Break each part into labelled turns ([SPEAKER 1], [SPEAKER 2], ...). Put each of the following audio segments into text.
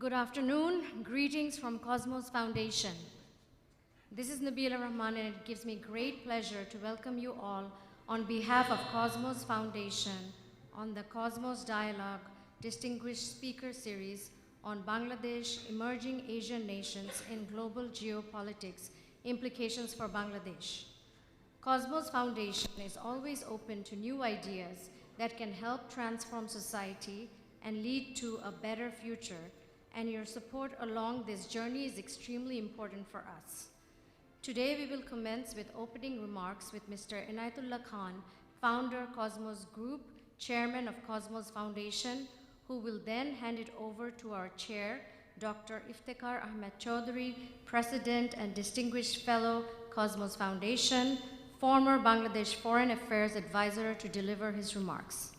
[SPEAKER 1] Good afternoon. Greetings from Cosmos Foundation. This is Nabila Rahman, and it gives me great pleasure to welcome you all on behalf of Cosmos Foundation on the Cosmos Dialogue Distinguished Speaker Series on Bangladesh, Emerging Asian Nations in Global Geopolitics, Implications for Bangladesh. Cosmos Foundation is always open to new ideas that can help transform society and lead to a better future, and your support along this journey is extremely important for us. Today we will commence with opening remarks with Mr. Inayatullah Khan, founder Cosmos Group, chairman of Cosmos Foundation, who will then hand it over to our chair, Dr. Iftikhar Ahmed Chaudhry, president and distinguished fellow, Cosmos Foundation, former Bangladesh Foreign Affairs advisor, to deliver his remarks.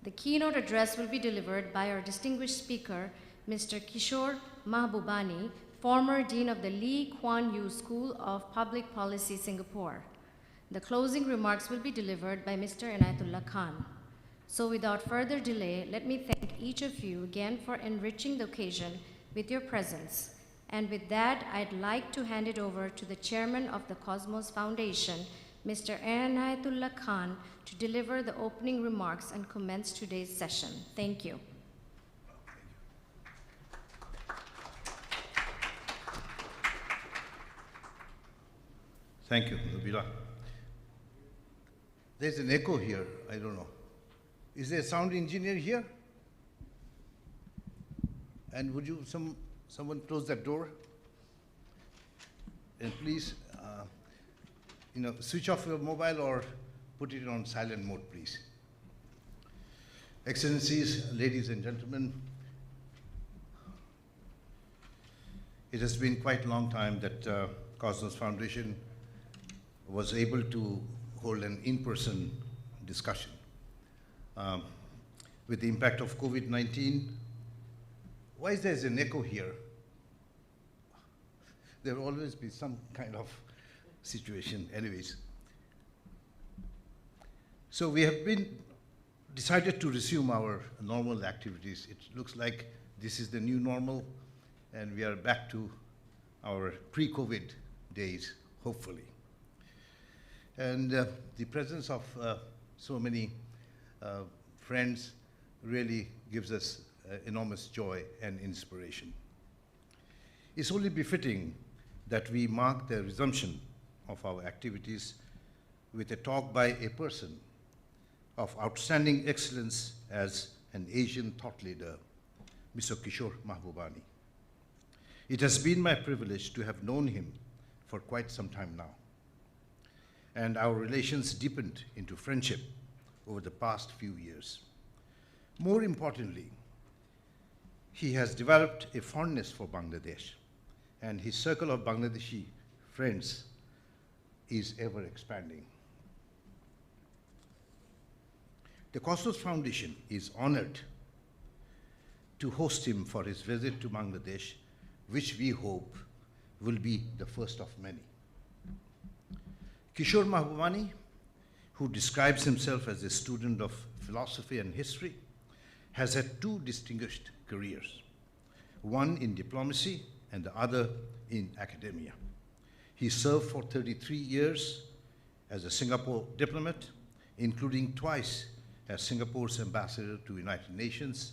[SPEAKER 1] The keynote address will be delivered by our distinguished speaker, Mr. Kishore Mahbubani, former Dean of the Lee Kuan Yew School of Public Policy, Singapore. The closing remarks will be delivered by Mr. Inayatullah Khan. So without further delay, let me thank each of you again for enriching the occasion with your presence. And with that, I'd like to hand it over to the chairman of the Cosmos Foundation, Mr. Inayatullah Khan, to deliver the opening remarks and commence today's session. Thank you.
[SPEAKER 2] Thank you, Nabila. There's an echo here. I don't know. Is there a sound engineer here? And would you, someone close that door? And please, switch off your mobile or put it on silent mode, please. Excellencies, ladies and gentlemen, it has been quite a long time that Cosmos Foundation was able to hold an in-person discussion. With the impact of COVID-19, why is there an echo here? There will always be some kind of situation. Anyways. So we have decided to resume our normal activities. It looks like this is the new normal, and we are back to our pre-COVID days, hopefully. And the presence of so many friends really gives us enormous joy and inspiration. It's only befitting that we mark the resumption of our activities with a talk by a person of outstanding excellence as an Asian thought leader, Mr. Kishore Mahbubani. It has been my privilege to have known him for quite some time now, and our relations deepened into friendship over the past few years. More importantly, he has developed a fondness for Bangladesh, and his circle of Bangladeshi friends is ever expanding. The Cosmos Foundation is honored to host him for his visit to Bangladesh, which we hope will be the first of many. Kishore Mahbubani, who describes himself as a student of philosophy and history, has had two distinguished careers, one in diplomacy and the other in academia. He served for 33 years as a Singapore diplomat, including twice as Singapore's ambassador to the United Nations.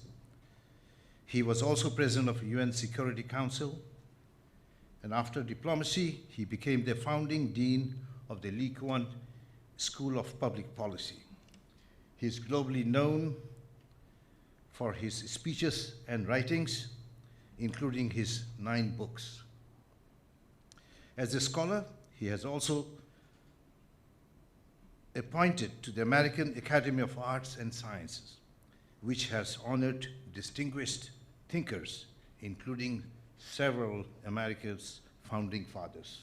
[SPEAKER 2] He was also president of the UN Security Council, and after diplomacy, he became the founding dean of the Lee Kuan Yew School of Public Policy. He is globally known for his speeches and writings, including his 9 books. As a scholar, he has also appointed to the American Academy of Arts and Sciences, which has honored distinguished thinkers, including several America's founding fathers.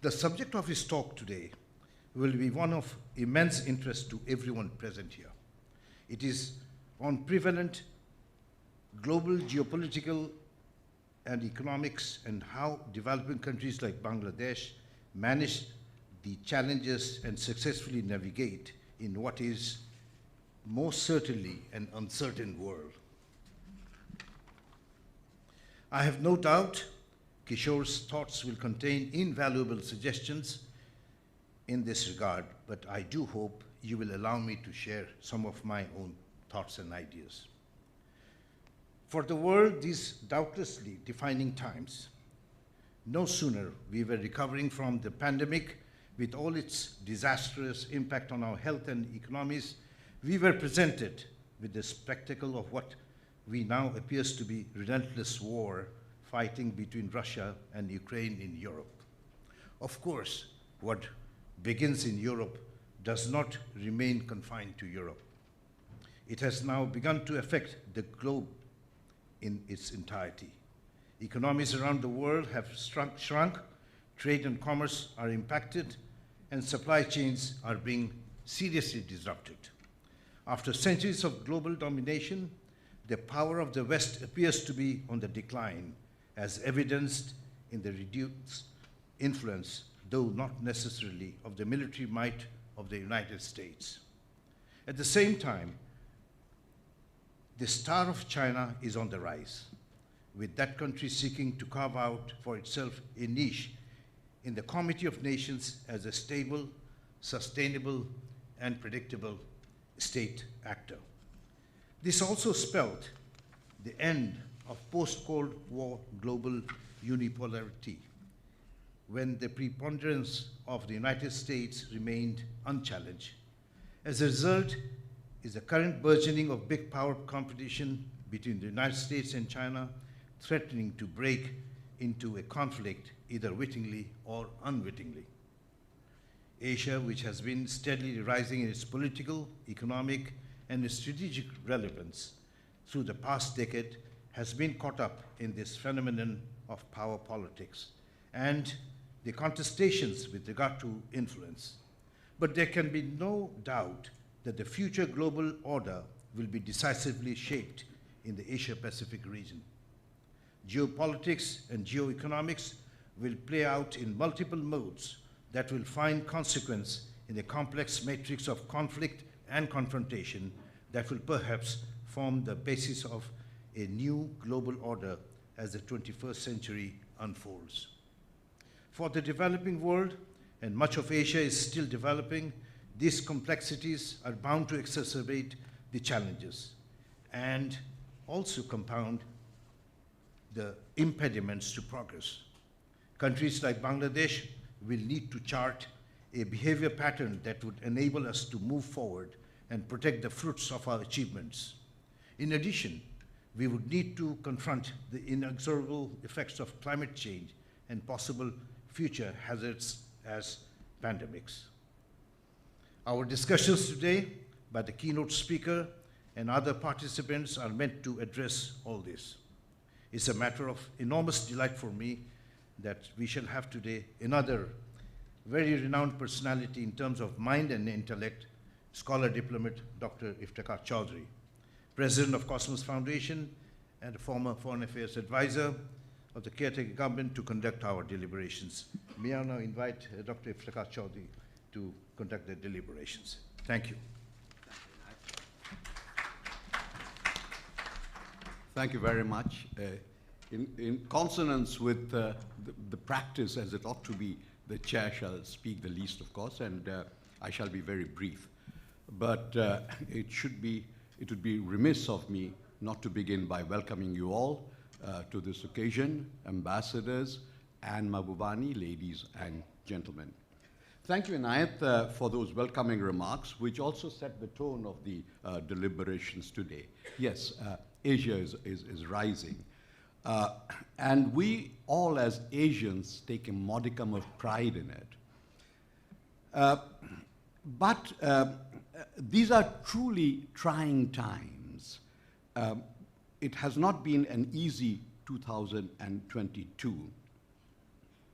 [SPEAKER 2] The subject of his talk today will be one of immense interest to everyone present here. It is on prevalent global geopolitical and economics and how developing countries like Bangladesh manage the challenges and successfully navigate in what is most certainly an uncertain world. I have no doubt Kishore's thoughts will contain invaluable suggestions in this regard, but I do hope you will allow me to share some of my own thoughts and ideas. For the world, these doubtlessly defining times, no sooner we were recovering from the pandemic with all its disastrous impact on our health and economies, we were presented with the spectacle of what we now appears to be relentless war fighting between Russia and Ukraine in Europe. Of course, what begins in Europe does not remain confined to Europe. It has now begun to affect the globe in its entirety. Economies around the world have shrunk, trade and commerce are impacted, and supply chains are being seriously disrupted. After centuries of global domination, the power of the West appears to be on the decline, as evidenced in the reduced influence, though not necessarily of the military might of the United States. At the same time, the star of China is on the rise, with that country seeking to carve out for itself a niche in the Committee of Nations as a stable, sustainable, and predictable state actor. This also spelled the end of post-Cold War global unipolarity, when the preponderance of the United States remained unchallenged. As a result, is the current burgeoning of big power competition between the United States and China, threatening to break into a conflict either wittingly or unwittingly. Asia, which has been steadily rising in its political, economic, and strategic relevance through the past decade, has been caught up in this phenomenon of power politics and the contestations with regard to influence. But there can be no doubt that the future global order will be decisively shaped in the Asia-Pacific region. Geopolitics and geoeconomics will play out in multiple modes that will find consequence in the complex matrix of conflict and confrontation that will perhaps form the basis of a new global order as the 21st century unfolds. For the developing world, and much of Asia is still developing, these complexities are bound to exacerbate the challenges and also compound the impediments to progress. Countries like Bangladesh will need to chart a behavior pattern that would enable us to move forward and protect the fruits of our achievements. In addition, we would need to confront the inexorable effects of climate change and possible future hazards as pandemics. Our discussions today by the keynote speaker and other participants are meant to address all this. It's a matter of enormous delight for me that we shall have today another very renowned personality in terms of mind and intellect, scholar diplomat Dr. Iftikhar Chaudhry, president of Cosmos Foundation and a former foreign affairs advisor of the caretaker government, to conduct our deliberations. May I now invite Dr. Iftikhar Chaudhry to conduct the deliberations. Thank you.
[SPEAKER 3] Thank you very much. In consonance with the practice as it ought to be, the chair shall speak the least, of course, and I shall be very brief. But it would be remiss of me not to begin by welcoming you all to this occasion, ambassadors and Mahbubani, ladies and gentlemen. Thank you, Inayat, for those welcoming remarks, which also set the tone of the deliberations today. Yes, Asia is rising. And we all as Asians take a modicum of pride in it. But these are truly trying times. It has not been an easy 2022.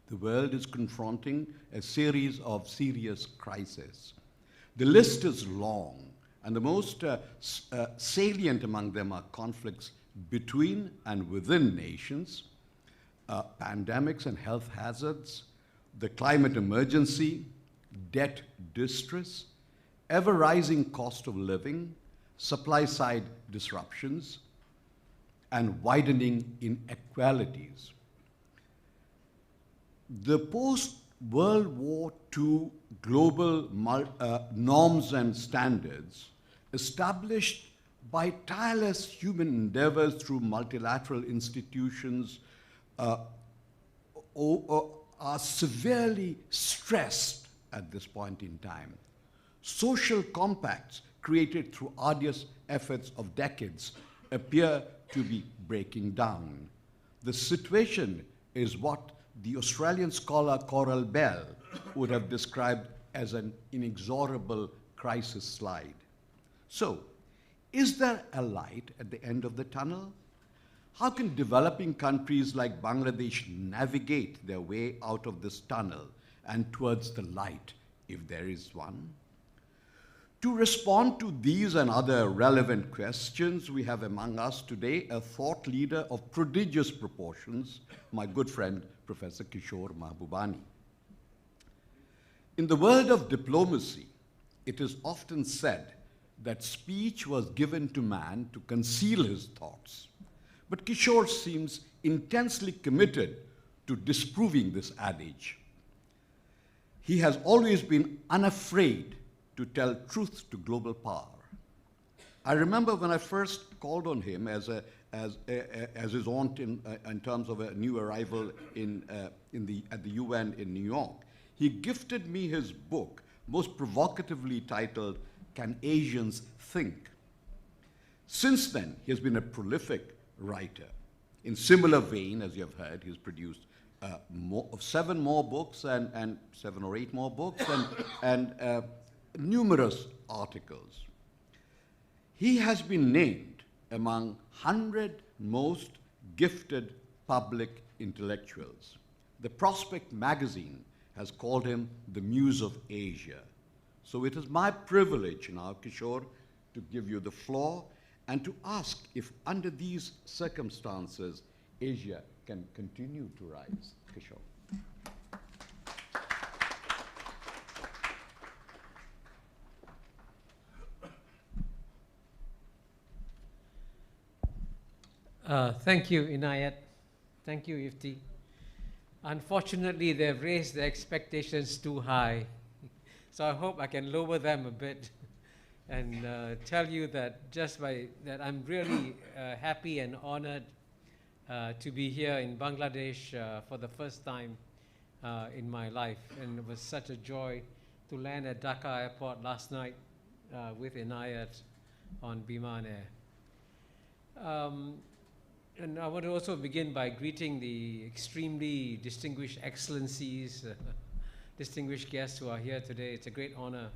[SPEAKER 3] The world is confronting a series of serious crises. The list is long, and the most salient among them are conflicts between and within nations, pandemics and health hazards, the climate emergency, debt distress, ever-rising cost of living, supply-side disruptions, and widening inequalities. The post-World War II global norms and standards established by tireless human endeavors through multilateral institutions are severely stressed at this point in time. Social compacts created through arduous efforts of decades appear to be breaking down. The situation is what the Australian scholar Coral Bell would have described as an inexorable crisis slide. So, is there a light at the end of the tunnel? How can developing countries like Bangladesh navigate their way out of this tunnel and towards the light, if there is one? To respond to these and other relevant questions, we have among us today a thought leader of prodigious proportions, my good friend, Professor Kishore Mahbubani. In the world of diplomacy, it is often said that speech was given to man to conceal his thoughts. But Kishore seems intensely committed to disproving this adage. He has always been unafraid to tell truth to global power. I remember when I first called on him as his aunt in terms of a new arrival at the UN in New York, he gifted me his book, most provocatively titled, Can Asians Think? Since then, he has been a prolific writer. In similar vein, as you have heard, he's produced 7 more books and 7 or 8 more books and numerous articles. He has been named among 100 most gifted public intellectuals. The Prospect magazine has called him the Muse of Asia. So it is my privilege now, Kishore, to give you the floor and to ask if under these circumstances, Asia can continue to rise. Kishore.
[SPEAKER 4] Thank you, Inayat. Thank you, Ifti. Unfortunately, they've raised the expectations too high. So I hope I can lower them a bit and tell you that that I'm really happy and honored to be here in Bangladesh for the first time in my life. And it was such a joy to land at Dhaka airport last night with Inayat on Biman Air. And I want to also begin by greeting the extremely distinguished excellencies, distinguished guests who are here today. It's a great honor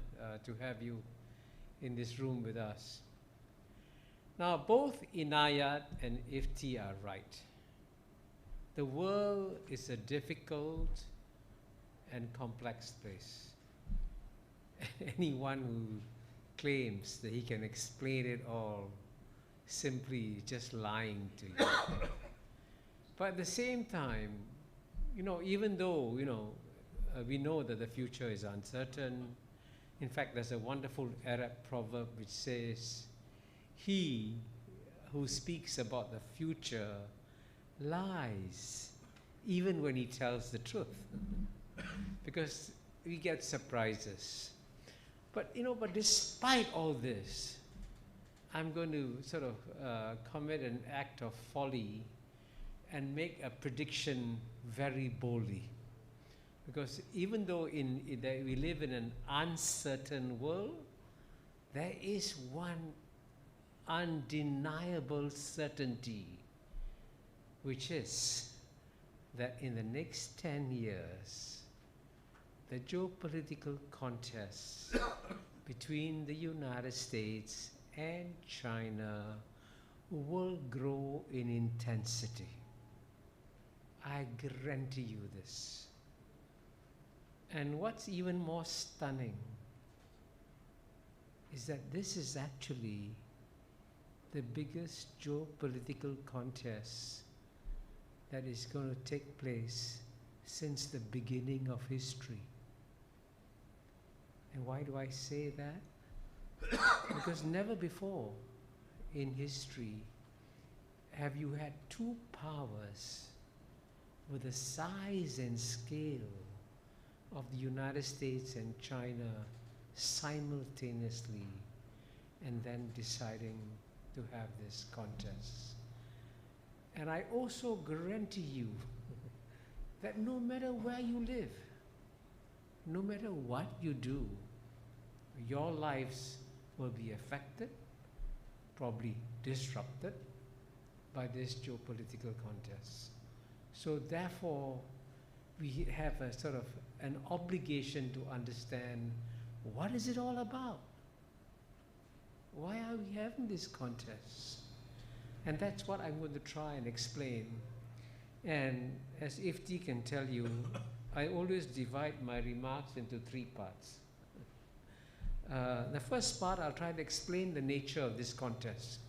[SPEAKER 4] to have you in this room with us. Now, both Inayat and Ifti are right. The world is a difficult and complex place. Anyone who claims that he can explain it all simply just lying to you. But at the same time, even though, we know that the future is uncertain. In fact, there's a wonderful Arab proverb which says, he who speaks about the future lies even when he tells the truth. Because we get surprises. But despite all this, I'm going to sort of commit an act of folly and make a prediction very boldly. Because even though we live in an uncertain world, there is one undeniable certainty, which is that in the next 10 years, the geopolitical contest between the United States and China will grow in intensity. I guarantee you this. And what's even more stunning is that this is actually the biggest geopolitical contest that is going to take place since the beginning of history. And why do I say that? Because never before in history have you had two powers with the size and scale of the United States and China simultaneously, and then deciding to have this contest? And I also guarantee you that no matter where you live, no matter what you do, your lives will be affected, probably disrupted by this geopolitical contest. So therefore, we have a sort of an obligation to understand, what is it all about? Why are we having this contest? And that's what I'm going to try and explain. And as Ifti can tell you, I always divide my remarks into three parts. The first part, I'll try to explain the nature of this contest.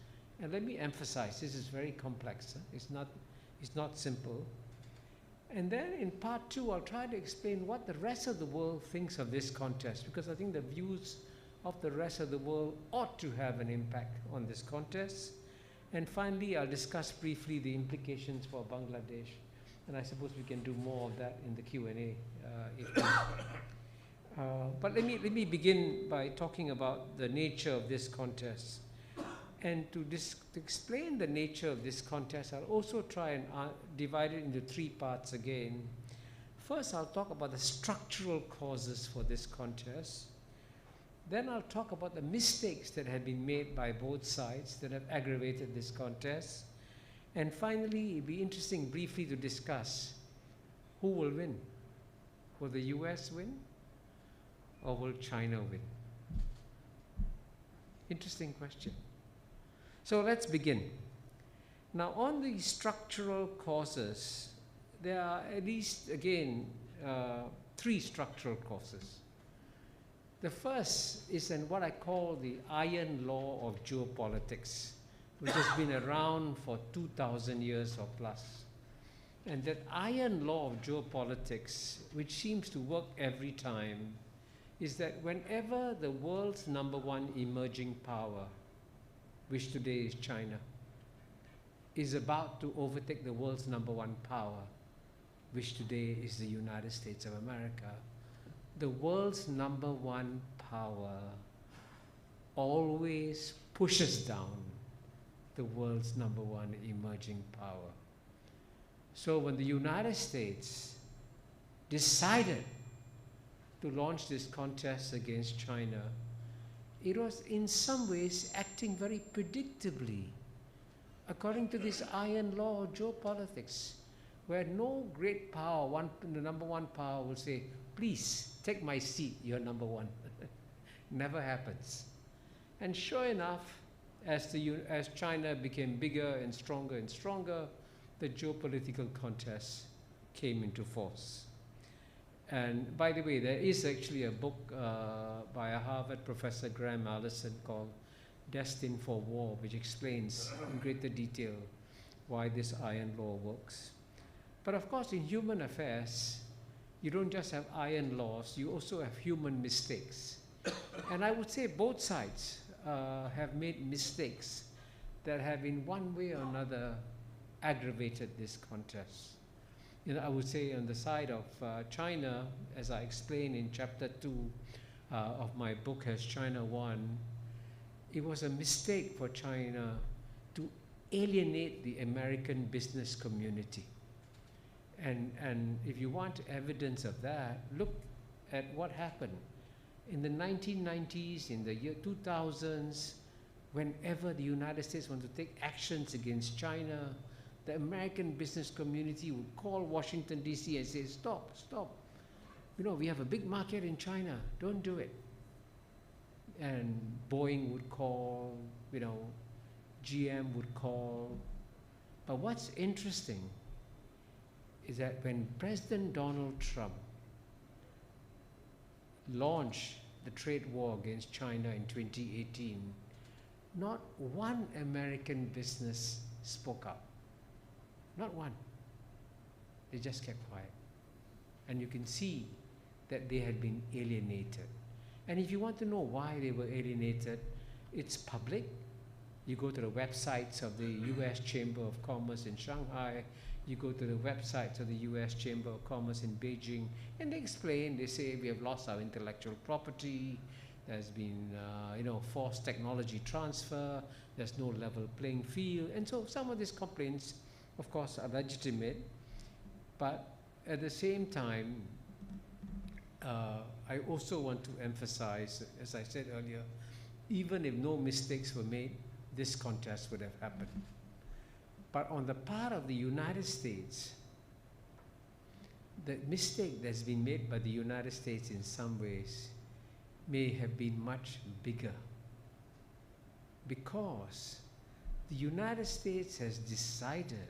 [SPEAKER 4] And let me emphasize, this is very complex. It's not simple. And then in part two, I'll try to explain what the rest of the world thinks of this contest, because I think the views of the rest of the world ought to have an impact on this contest. And finally, I'll discuss briefly the implications for Bangladesh. And I suppose we can do more of that in the Q&A. But let me begin by talking about the nature of this contest. And to explain the nature of this contest, I'll also try and divide it into three parts again. First, I'll talk about the structural causes for this contest. Then I'll talk about the mistakes that have been made by both sides that have aggravated this contest. And finally, it'll be interesting briefly to discuss who will win. Will the US win? Or will China win? Interesting question. So let's begin. Now, on the structural causes, there are at least, again, three structural causes. The first is in what I call the iron law of geopolitics, which has been around for 2,000 years or plus. And that iron law of geopolitics, which seems to work every time, is that whenever the world's #1 emerging power, which today is China, is about to overtake the world's #1 power, which today is the United States of America, the world's #1 power always pushes down the world's #1 emerging power. So when the United States decided to launch this contest against China, it was in some ways acting very predictably, according to this iron law of geopolitics, where no great power, the #1 power, will say, please take my seat, you're #1. Never happens. And sure enough, as China became bigger and stronger, the geopolitical contest came into force. And by the way, there is actually a book by a Harvard professor, Graham Allison, called Destined for War, which explains in greater detail why this iron law works. But of course, in human affairs, you don't just have iron laws, you also have human mistakes. And I would say both sides have made mistakes that have in one way or another aggravated this contest. I would say on the side of China, as I explained in chapter 2 of my book, Has China Won? It was a mistake for China to alienate the American business community. And if you want evidence of that, look at what happened. In the 1990s, in the year 2000s, whenever the United States wanted to take actions against China, the American business community would call Washington, D.C. and say, stop. We have a big market in China, don't do it. And Boeing would call, GM would call. But what's interesting is that when President Donald Trump launched the trade war against China in 2018, not one American business spoke up. Not one. They just kept quiet. And you can see that they had been alienated. And if you want to know why they were alienated, it's public. You go to the websites of the US Chamber of Commerce in Shanghai, you go to the websites of the US Chamber of Commerce in Beijing, and they explain, they say we have lost our intellectual property, there's been forced technology transfer, there's no level playing field, and so some of these complaints, of course, are legitimate, but at the same time, I also want to emphasize, as I said earlier, even if no mistakes were made, this contest would have happened. But on the part of the United States, the mistake that's been made by the United States in some ways may have been much bigger, because the United States has decided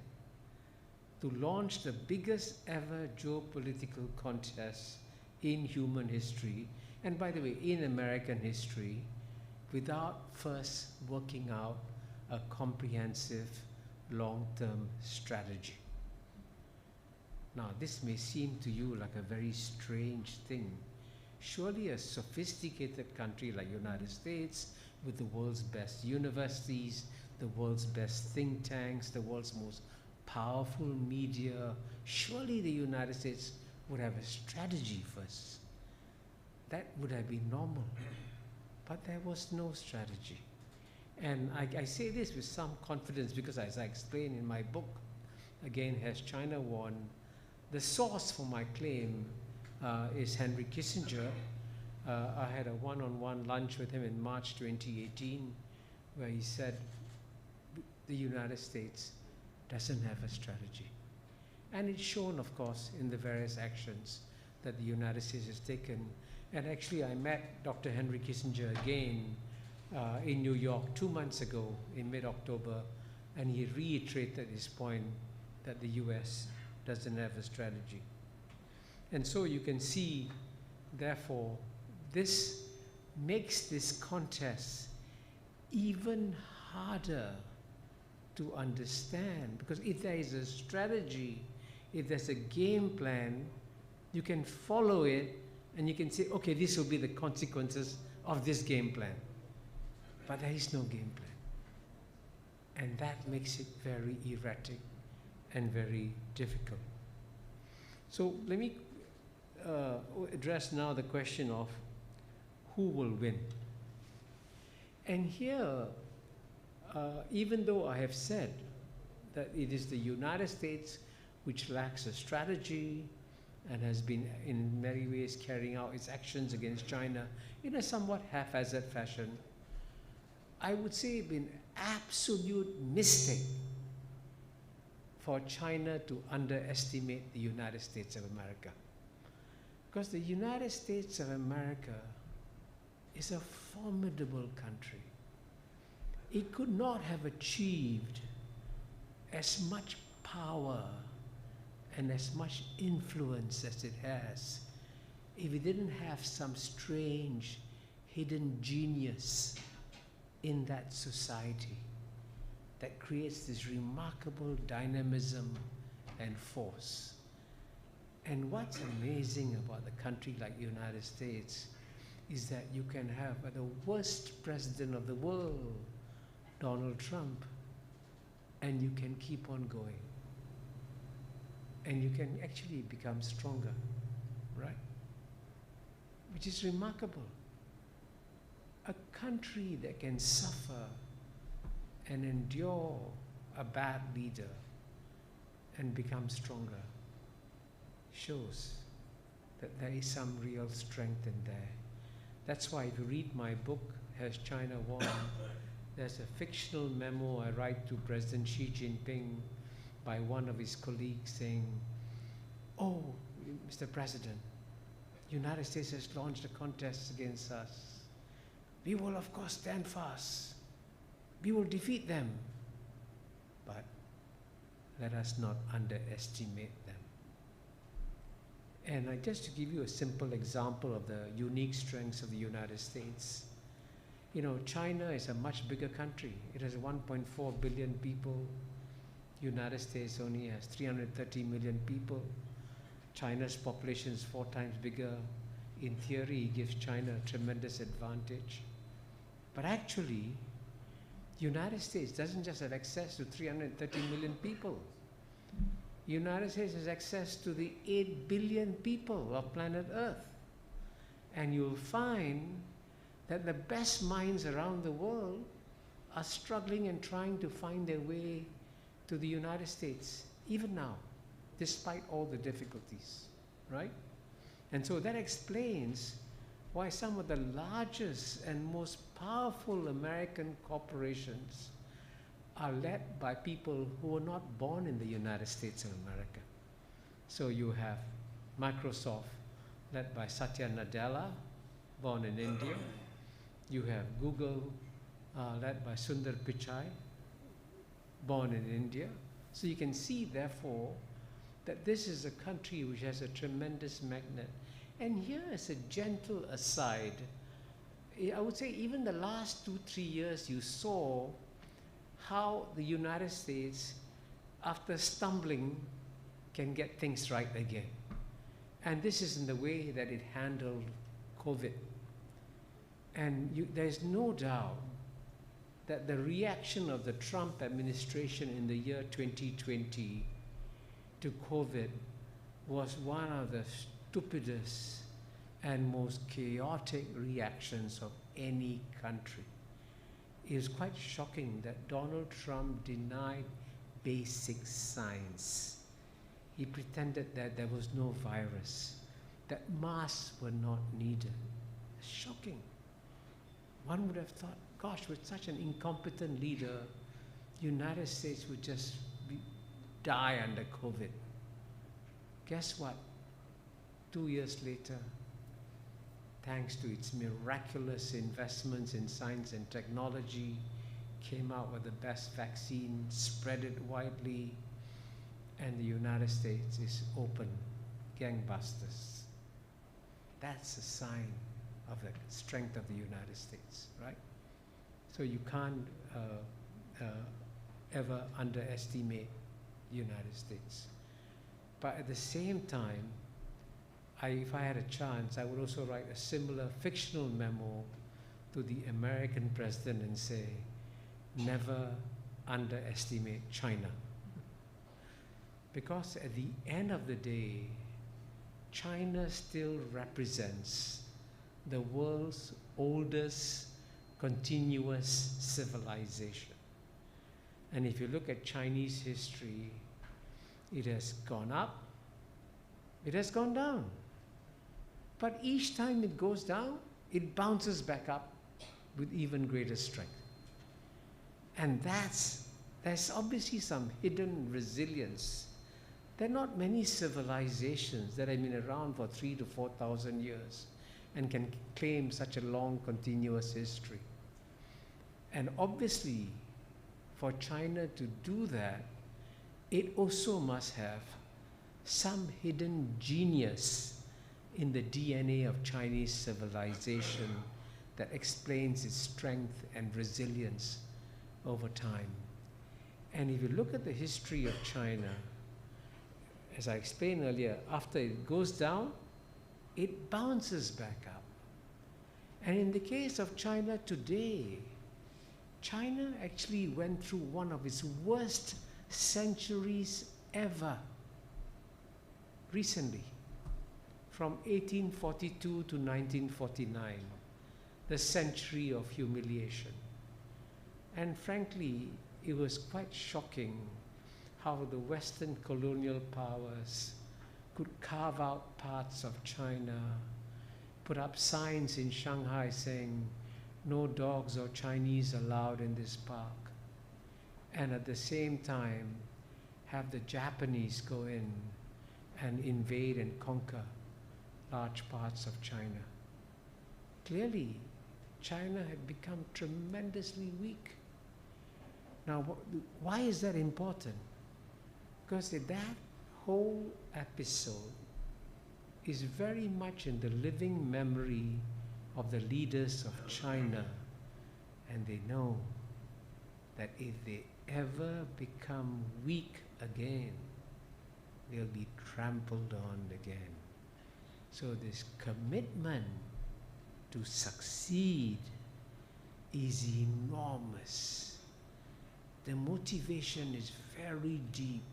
[SPEAKER 4] to launch the biggest ever geopolitical contest in human history, and by the way, in American history, without first working out a comprehensive long-term strategy. Now, this may seem to you like a very strange thing. Surely a sophisticated country like United States, with the world's best universities, the world's best think tanks, the world's most powerful media, surely the United States would have a strategy first. That would have been normal. But there was no strategy. And I say this with some confidence because, as I explain in my book, again, Has China Won? The source for my claim is Henry Kissinger. I had a one-on-one lunch with him in March 2018, where he said the United States doesn't have a strategy. And it's shown, of course, in the various actions that the United States has taken. And actually, I met Dr. Henry Kissinger again in New York 2 months ago, in mid-October, and he reiterated his point that the US doesn't have a strategy. And so you can see, therefore, this makes this contest even harder to understand, because if there is a strategy, if there's a game plan, you can follow it and you can say, okay, this will be the consequences of this game plan. But there is no game plan. And that makes it very erratic and very difficult. So let me address now the question of who will win. And here, even though I have said that it is the United States which lacks a strategy and has been in many ways carrying out its actions against China in a somewhat haphazard fashion, I would say it's been absolute mistake for China to underestimate the United States of America. Because the United States of America is a formidable country. It could not have achieved as much power and as much influence as it has if it didn't have some strange hidden genius in that society that creates this remarkable dynamism and force. And what's amazing about a country like the United States is that you can have the worst president of the world, Donald Trump, and you can keep on going. And you can actually become stronger, right? Which is remarkable. A country that can suffer and endure a bad leader and become stronger shows that there is some real strength in there. That's why if you read my book, Has China Won? There's a fictional memo I write to President Xi Jinping by one of his colleagues saying, "Oh, Mr. President, United States has launched a contest against us. We will of course stand fast. We will defeat them. But let us not underestimate them." And just to give you a simple example of the unique strengths of the United States, you know, China is a much bigger country. It has 1.4 billion people. United States only has 330 million people. China's population is 4 times bigger. In theory, it gives China a tremendous advantage. But actually, United States doesn't just have access to 330 million people. United States has access to the 8 billion people of planet Earth. And you'll find that the best minds around the world are struggling and trying to find their way to the United States, even now, despite all the difficulties, right? And so that explains why some of the largest and most powerful American corporations are led by people who were not born in the United States of America. So you have Microsoft, led by Satya Nadella, born in India. You have Google, led by Sundar Pichai, born in India. So you can see, therefore, that this is a country which has a tremendous magnet. And here is a gentle aside. I would say even the last 2-3 years, you saw how the United States, after stumbling, can get things right again. And this is in the way that it handled COVID. And there's no doubt that the reaction of the Trump administration in the year 2020 to COVID was one of the stupidest and most chaotic reactions of any country. It is quite shocking that Donald Trump denied basic science. He pretended that there was no virus, that masks were not needed. Shocking. One would have thought, gosh, with such an incompetent leader, the United States would just die under COVID. Guess what? 2 years later, thanks to its miraculous investments in science and technology, came out with the best vaccine, spread it widely, and the United States is open, gangbusters. That's a sign of the strength of the United States, right? So you can't ever underestimate the United States. But at the same time, if I had a chance, I would also write a similar fictional memo to the American president and say, never underestimate China. Because at the end of the day, China still represents the world's oldest continuous civilization. And if you look at Chinese history, it has gone up, it has gone down. But each time it goes down, it bounces back up with even greater strength. And there's obviously some hidden resilience. There are not many civilizations that have been around for 3,000 to 4,000 years and can claim such a long, continuous history. And obviously, for China to do that, it also must have some hidden genius in the DNA of Chinese civilization that explains its strength and resilience over time. And if you look at the history of China, as I explained earlier, after it goes down, it bounces back up. And in the case of China today, China actually went through one of its worst centuries ever recently, from 1842 to 1949, the century of humiliation. And frankly, it was quite shocking how the Western colonial powers could carve out parts of China, put up signs in Shanghai saying, no dogs or Chinese allowed in this park. And at the same time, have the Japanese go in and invade and conquer large parts of China. Clearly, China had become tremendously weak. Now, why is that important? Because that whole episode is very much in the living memory of the leaders of China, and they know that if they ever become weak again, they'll be trampled on again. So this commitment to succeed is enormous. the motivation is very deep,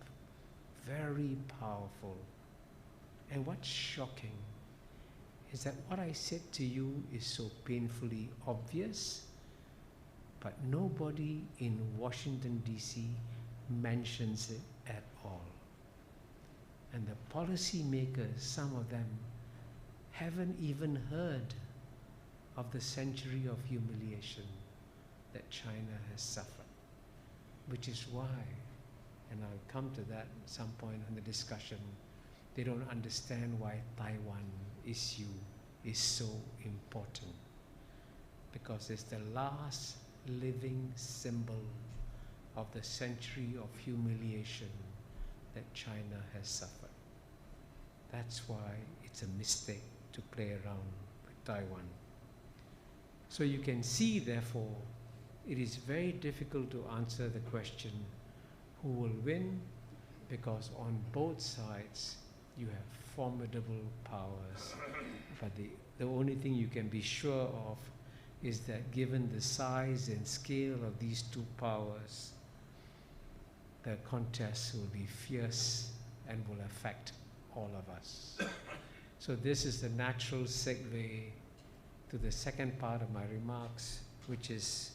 [SPEAKER 4] very powerful. And what's shocking is that what I said to you is so painfully obvious, but nobody in Washington, D.C. mentions it at all. And the policymakers, some of them, haven't even heard of the century of humiliation that China has suffered. Which is why, and I'll come to that at some point in the discussion, they don't understand why Taiwan issue is so important. Because it's the last living symbol of the century of humiliation that China has suffered. That's why it's a mistake to play around with Taiwan. So you can see, therefore, it is very difficult to answer the question, who will win? Because on both sides, you have formidable powers. But the only thing you can be sure of is that given the size and scale of these two powers, the contest will be fierce and will affect all of us. So this is the natural segue to the second part of my remarks, which is,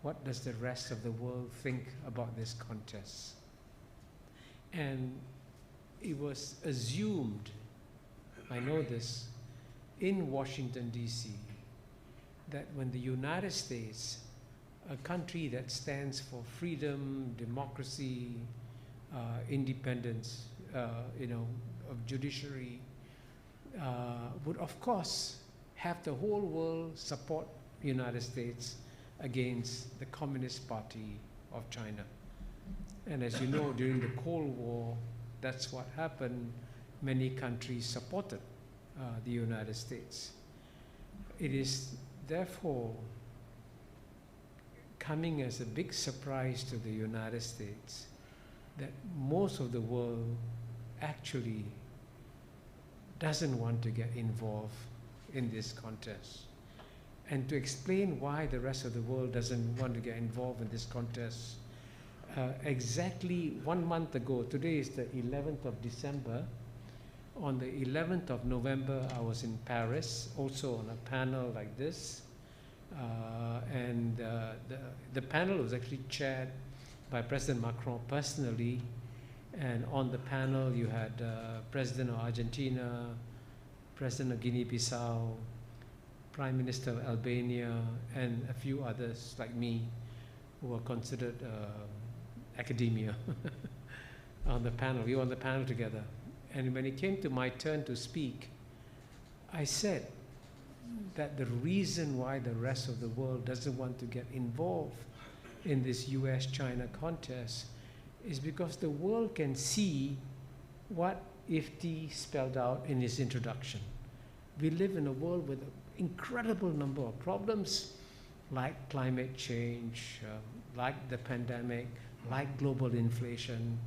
[SPEAKER 4] what does the rest of the world think about this contest? And it was assumed, I know this, in Washington, D.C., that when the United States, a country that stands for freedom, democracy, independence, of judiciary, would of course have the whole world support the United States against the Communist Party of China. And as you know, during the Cold War, that's what happened. Many countries supported the United States. It is therefore coming as a big surprise to the United States that most of the world actually doesn't want to get involved in this contest. And to explain why the rest of the world doesn't want to get involved in this contest, exactly 1 month ago, today is the 11th of December, on the 11th of November, I was in Paris, also on a panel like this. The panel was actually chaired by President Macron personally. And on the panel, you had President of Argentina, President of Guinea-Bissau, Prime Minister of Albania, and a few others like me who are considered academia on the panel. We were on the panel together. And when it came to my turn to speak, I said that the reason why the rest of the world doesn't want to get involved in this US-China contest is because the world can see what Ifti spelled out in his introduction. We live in a world with an incredible number of problems, like climate change, like the pandemic, like global inflation.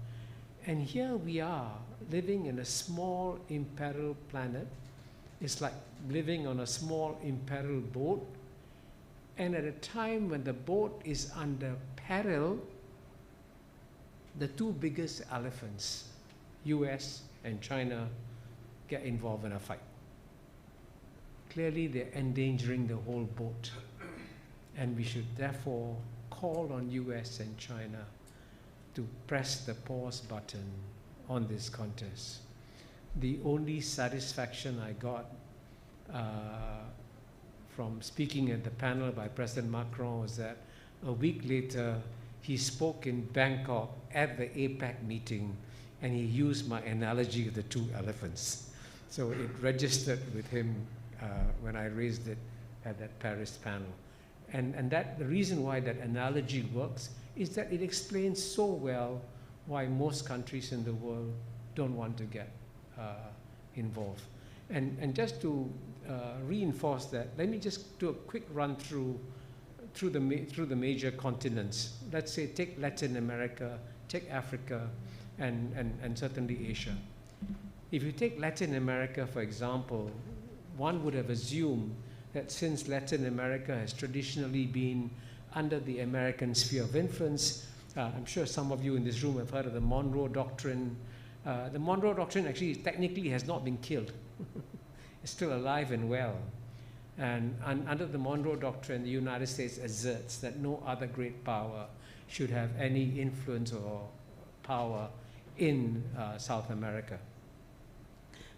[SPEAKER 4] And here we are, living in a small imperiled planet. It's like living on a small imperiled boat. And at a time when the boat is under peril, the two biggest elephants, US and China, get involved in a fight. Clearly, they're endangering the whole boat. And we should therefore call on US and China to press the pause button on this contest. The only satisfaction I got from speaking at the panel by President Macron was that a week later, he spoke in Bangkok at the APEC meeting, and he used my analogy of the two elephants. So it registered with him when I raised it at that Paris panel. And that the reason why that analogy works is that it explains so well why most countries in the world don't want to get involved. And just to reinforce that, let me just do a quick run through the major continents. Let's say take Latin America, take Africa, and certainly Asia. If you take Latin America, for example, one would have assumed that since Latin America has traditionally been under the American sphere of influence, I'm sure some of you in this room have heard of the Monroe Doctrine. The Monroe Doctrine actually technically has not been killed. It's still alive and well. And under the Monroe Doctrine, the United States asserts that no other great power should have any influence or power in South America.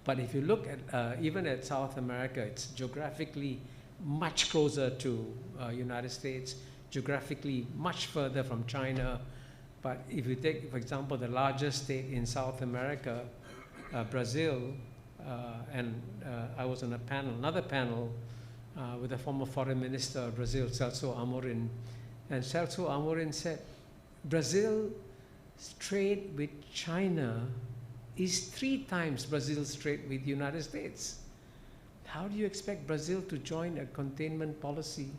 [SPEAKER 4] But if you look at, even at South America, it's geographically much closer to United States, geographically much further from China. But if you take, for example, the largest state in South America, Brazil, and I was on a panel, another panel with the former foreign minister of Brazil, Celso Amorim, and Celso Amorim said, Brazil's trade with China is 3 times Brazil's trade with the United States. How do you expect Brazil to join a containment policy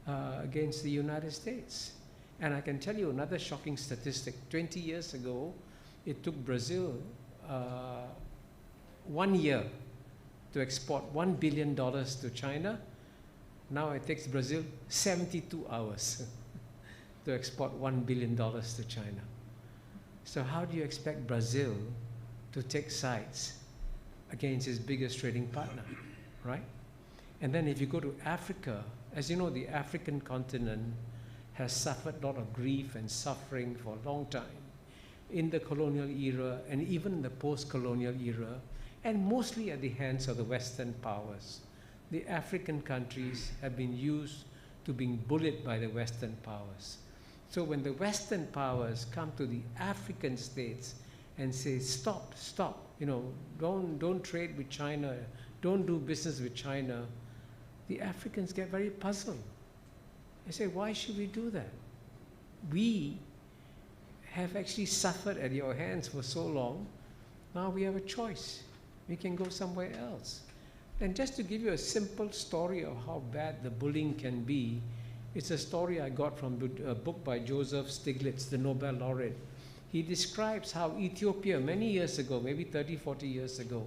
[SPEAKER 4] against the United States? And I can tell you another shocking statistic. 20 years ago, it took Brazil 1 year to export $1 billion to China. Now it takes Brazil 72 hours to export $1 billion to China. So how do you expect Brazil to take sides against its biggest trading partner, right? And then if you go to Africa, as you know, the African continent has suffered a lot of grief and suffering for a long time in the colonial era and even the post-colonial era, and mostly at the hands of the Western powers. The African countries have been used to being bullied by the Western powers. So when the Western powers come to the African states and say, stop, don't trade with China, don't do business with China, the Africans get very puzzled. They say, why should we do that? We have actually suffered at your hands for so long. Now we have a choice. We can go somewhere else. And just to give you a simple story of how bad the bullying can be, it's a story I got from a book by Joseph Stiglitz, the Nobel laureate. He describes how Ethiopia, many years ago, maybe 30, 40 years ago,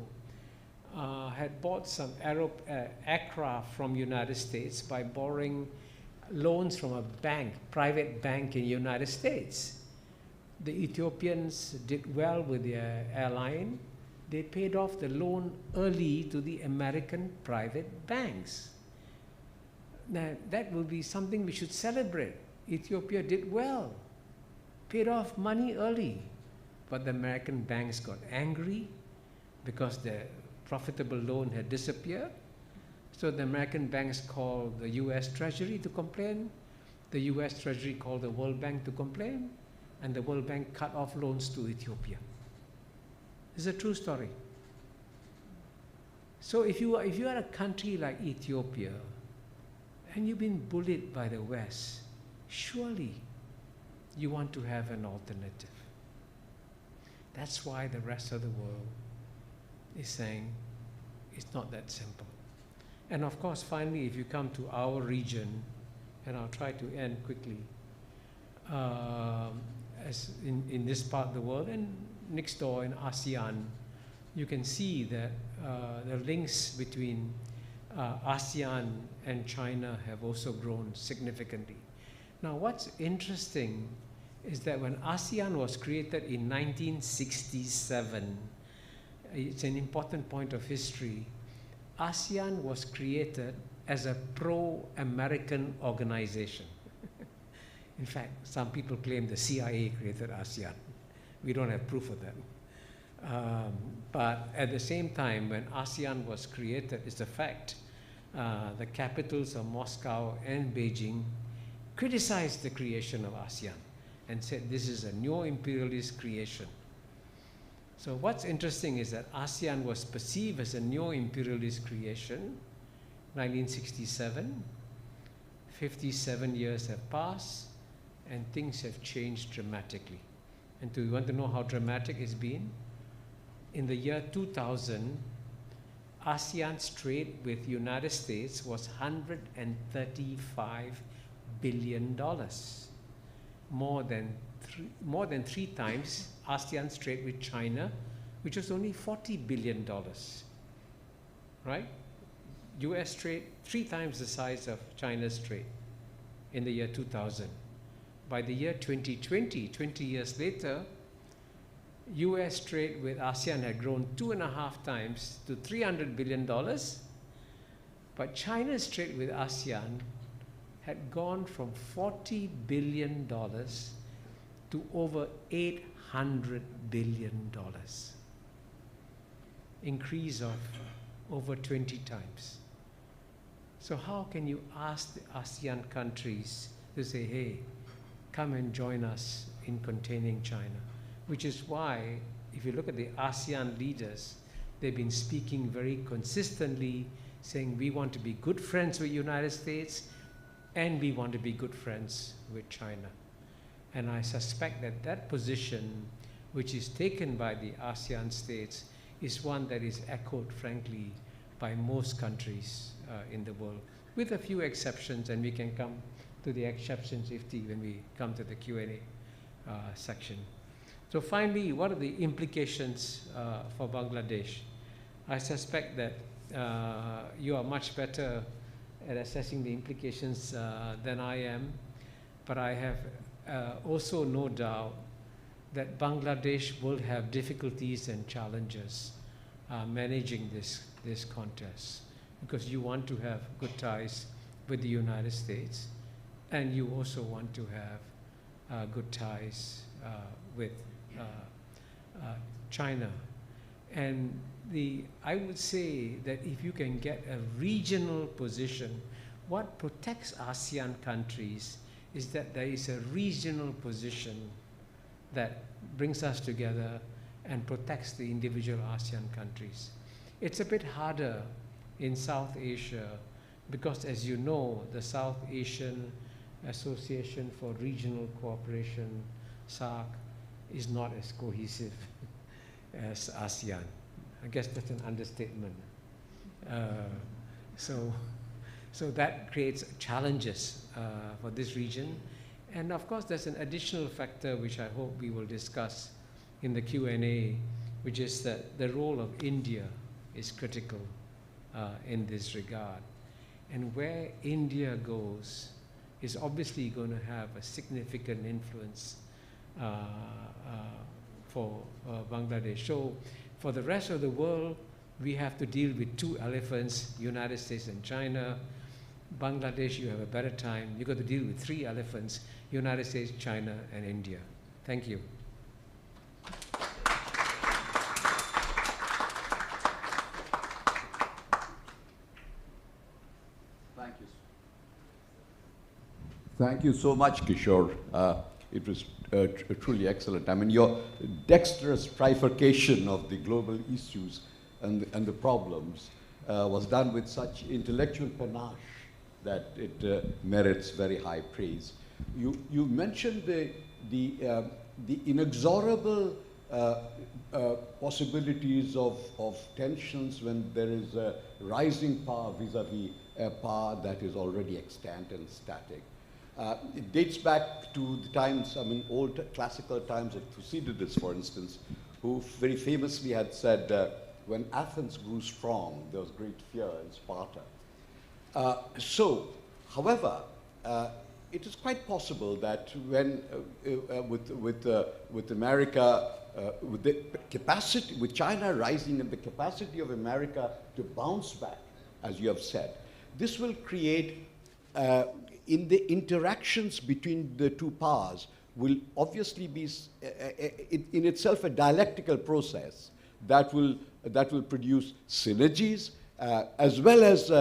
[SPEAKER 4] had bought some aircraft from United States by borrowing loans from a bank, private bank in United States. The Ethiopians did well with their airline. They paid off the loan early to the American private banks. Now, that will be something we should celebrate. Ethiopia did well, paid off money early, but the American banks got angry because their profitable loan had disappeared. So the American banks called the US Treasury to complain. The US Treasury called the World Bank to complain, and the World Bank cut off loans to Ethiopia. It's a true story. So if you are a country like Ethiopia, and you've been bullied by the West, surely you want to have an alternative. That's why the rest of the world is saying it's not that simple. And of course, finally, if you come to our region, and I'll try to end quickly, as in this part of the world and next door in ASEAN, you can see that the links between ASEAN and China have also grown significantly. Now, what's interesting is that when ASEAN was created in 1967, it's an important point of history, ASEAN was created as a pro-American organization. In fact, some people claim the CIA created ASEAN. We don't have proof of that. But at the same time, when ASEAN was created, it's a fact, the capitals of Moscow and Beijing criticized the creation of ASEAN and said this is a neo-imperialist creation. So what's interesting is that ASEAN was perceived as a neo-imperialist creation, 1967. 57 years have passed, and things have changed dramatically. And do you want to know how dramatic it's been? In the year 2000, ASEAN's trade with the United States was $135 billion, more than three times ASEAN's trade with China, which was only $40 billion, right? US trade, 3 times the size of China's trade in the year 2000. by the year 2020, 20 years later, US trade with ASEAN had grown 2.5 times to $300 billion, but China's trade with ASEAN had gone from $40 billion to over $800 billion. Increase of over 20 times. So how can you ask the ASEAN countries to say, hey, come and join us in containing China? Which is why, if you look at the ASEAN leaders, they've been speaking very consistently, saying we want to be good friends with the United States and we want to be good friends with China. And I suspect that that position, which is taken by the ASEAN states, is one that is echoed, frankly, by most countries in the world, with a few exceptions, and we can come to the exceptions when we come to the Q&A section. So finally, what are the implications for Bangladesh? I suspect that you are much better at assessing the implications than I am, but I have also no doubt that Bangladesh will have difficulties and challenges managing this contest, because you want to have good ties with the United States, and you also want to have good ties with China. And I would say that if you can get a regional position, what protects ASEAN countries is that there is a regional position that brings us together and protects the individual ASEAN countries. It's a bit harder in South Asia because, as you know, the South Asian Association for Regional Cooperation, SAARC, is not as cohesive as ASEAN. I guess that's an understatement. So that creates challenges for this region. And of course, there's an additional factor which I hope we will discuss in the Q&A, which is that the role of India is critical in this regard. And where India goes is obviously going to have a significant influence for Bangladesh. So for the rest of the world, we have to deal with two elephants, United States and China. Bangladesh, you have a better time. You've got to deal with three elephants, United States, China, and India. Thank you.
[SPEAKER 3] Thank you. Thank you so much, Kishore. It was truly excellent. I mean, your dexterous trifurcation of the global issues and the problems was done with such intellectual panache that it merits very high praise. You mentioned the inexorable possibilities of tensions when there is a rising power vis-a-vis a power that is already extant and static. It dates back to the times, I mean, old classical times that preceded this, for instance, who very famously had said, when Athens grew strong, there was great fear in Sparta. However, it is quite possible that when, with America, with the capacity, with China rising and the capacity of America to bounce back, as you have said, this will create, in the interactions between the two powers, will obviously be in itself a dialectical process that will produce synergies as well as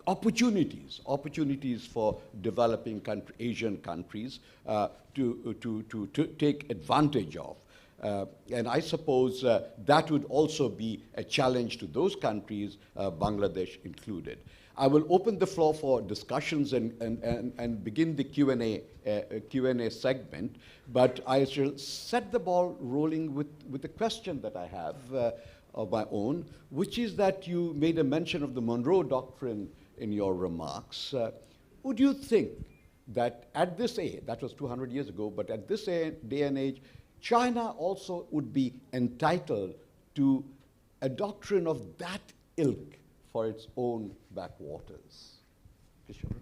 [SPEAKER 3] opportunities for developing Asian countries to take advantage of. And I suppose that would also be a challenge to those countries, Bangladesh included. I will open the floor for discussions and begin the Q&A segment, but I shall set the ball rolling with a question that I have of my own, which is that you made a mention of the Monroe Doctrine in your remarks. Would you think that at this age, that was 200 years ago, but at this day and age, China also would be entitled to a doctrine of that ilk for its own backwaters? Kishore.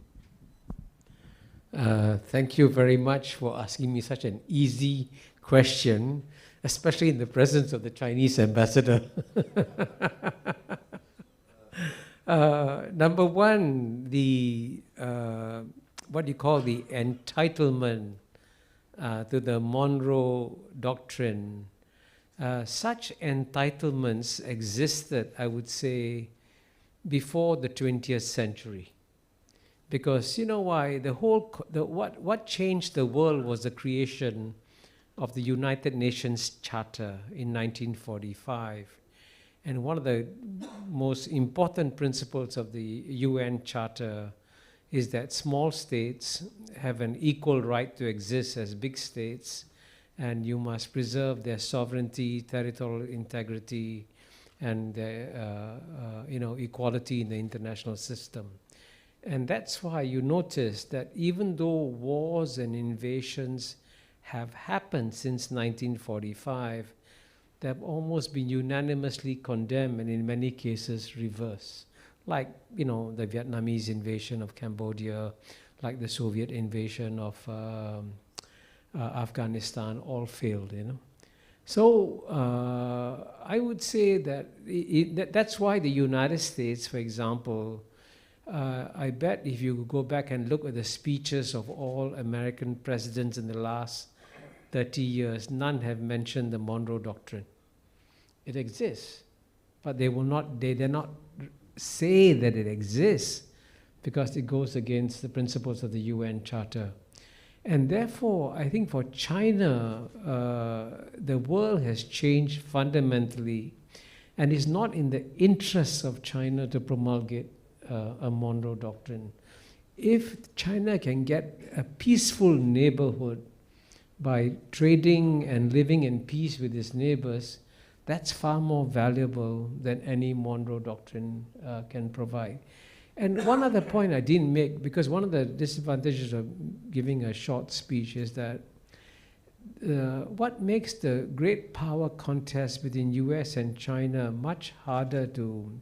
[SPEAKER 4] Thank you very much for asking me such an easy question, especially in the presence of the Chinese ambassador. Number one, the what you call the entitlement to the Monroe Doctrine. Such entitlements existed, I would say, before the 20th century. Because you know why? What changed the world was the creation of the United Nations Charter in 1945. And one of the most important principles of the UN Charter is that small states have an equal right to exist as big states, and you must preserve their sovereignty, territorial integrity, and their, equality in the international system. And that's why you notice that even though wars and invasions have happened since 1945, they have almost been unanimously condemned and in many cases reversed. Like, the Vietnamese invasion of Cambodia, like the Soviet invasion of Afghanistan, all failed, So I would say that that's why the United States, for example, I bet if you go back and look at the speeches of all American presidents in the last 30 years, none have mentioned the Monroe Doctrine. It exists, but they dare not say that it exists because it goes against the principles of the UN Charter. And therefore, I think for China, the world has changed fundamentally, and it's not in the interests of China to promulgate a Monroe Doctrine. If China can get a peaceful neighborhood by trading and living in peace with its neighbors, that's far more valuable than any Monroe Doctrine can provide. And one other point I didn't make, because one of the disadvantages of giving a short speech is that what makes the great power contest between US and China much harder to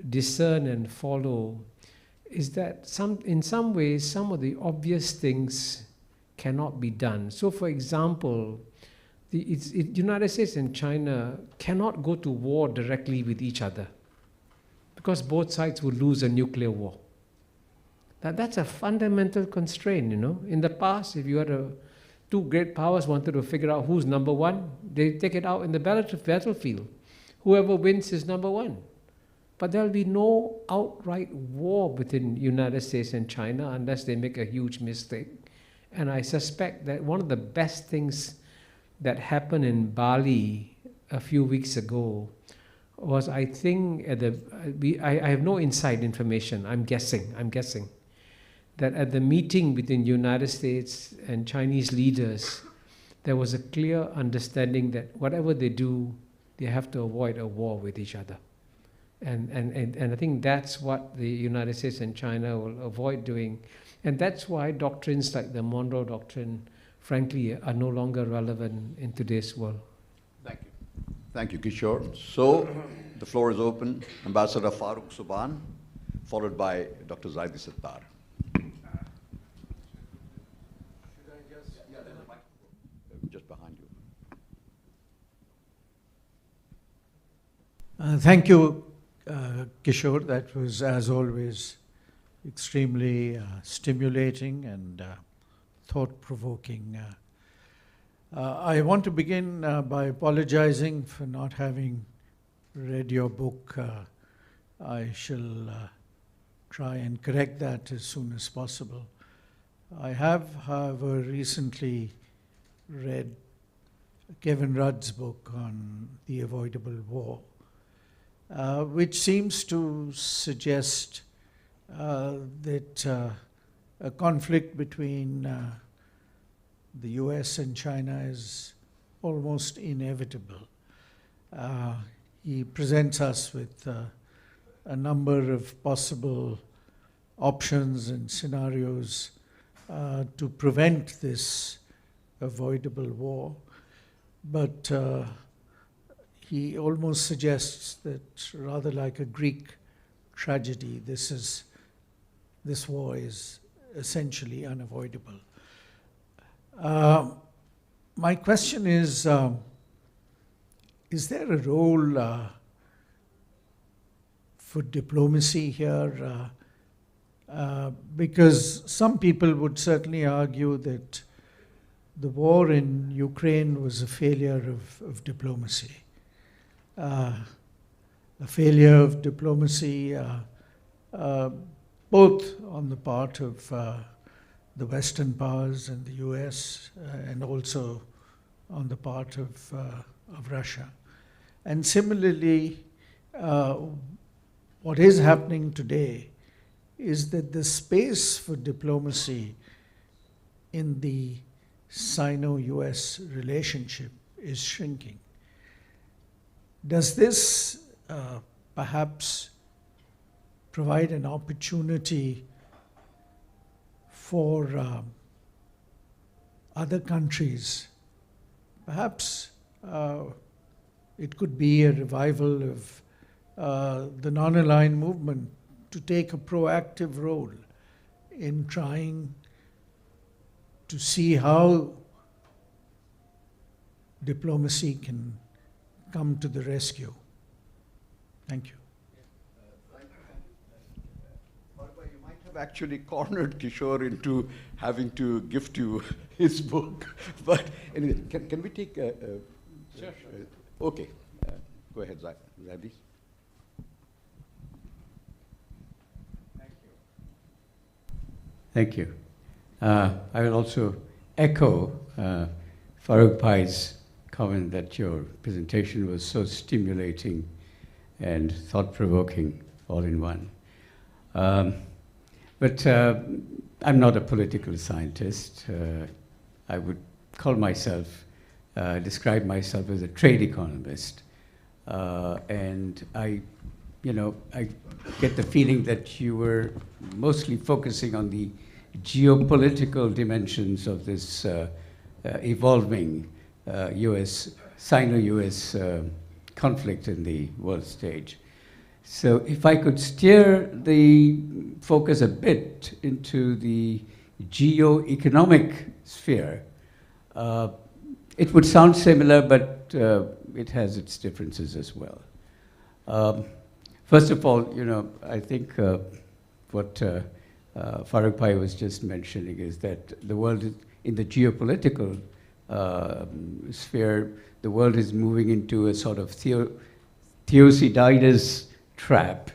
[SPEAKER 4] discern and follow is that in some ways, some of the obvious things cannot be done. So for example, the United States and China cannot go to war directly with each other because both sides would lose a nuclear war. That's a fundamental constraint, In the past, if you had two great powers wanted to figure out who's number one, they take it out in the battlefield. Whoever wins is number one. But there'll be no outright war between United States and China unless they make a huge mistake. And I suspect that one of the best things that happened in Bali a few weeks ago was, I think, I have no inside information, I'm guessing, that at the meeting between United States and Chinese leaders, there was a clear understanding that whatever they do, they have to avoid a war with each other. And I think that's what the United States and China will avoid doing. And that's why doctrines like the Monroe Doctrine, frankly, are no longer relevant in today's world.
[SPEAKER 3] Thank you. Thank you, Kishore. So the floor is open. Ambassador Farooq Subhan, followed by Dr. Zaidi Sattar. Just behind you.
[SPEAKER 5] Thank you, Kishore. That was, as always, extremely stimulating and thought-provoking. I want to begin by apologizing for not having read your book. I shall try and correct that as soon as possible. I have, however, recently read Kevin Rudd's book on the avoidable war, which seems to suggest that a conflict between the US and China is almost inevitable. He presents us with a number of possible options and scenarios to prevent this avoidable war, but he almost suggests that, rather like a Greek tragedy, this war is essentially unavoidable. My question is there a role for diplomacy here? Because some people would certainly argue that the war in Ukraine was a failure of diplomacy. A failure of diplomacy both on the part of the Western powers and the US and also on the part of Russia. And similarly, what is happening today is that the space for diplomacy in the Sino-US relationship is shrinking. Does this perhaps provide an opportunity for other countries? Perhaps it could be a revival of the non-aligned movement to take a proactive role in trying to see how diplomacy can come to the rescue. Thank you.
[SPEAKER 3] You might have actually cornered Kishore into having to gift you his book. But anyway, can we take a
[SPEAKER 4] Sure.
[SPEAKER 3] Okay. Go ahead, Zadis.
[SPEAKER 6] Thank you. I will also echo Farooq Bhai's comment that your presentation was so stimulating and thought-provoking all in one. But I'm not a political scientist. I would call myself, describe myself as a trade economist. And I get the feeling that you were mostly focusing on the geopolitical dimensions of this evolving Sino-US conflict in the world stage. So if I could steer the focus a bit into the geo-economic sphere, it would sound similar, but it has its differences as well. First of all, I think what Farooq Bhai was just mentioning is that the world is, in the geopolitical sphere, the world is moving into a sort of Thucydides trap.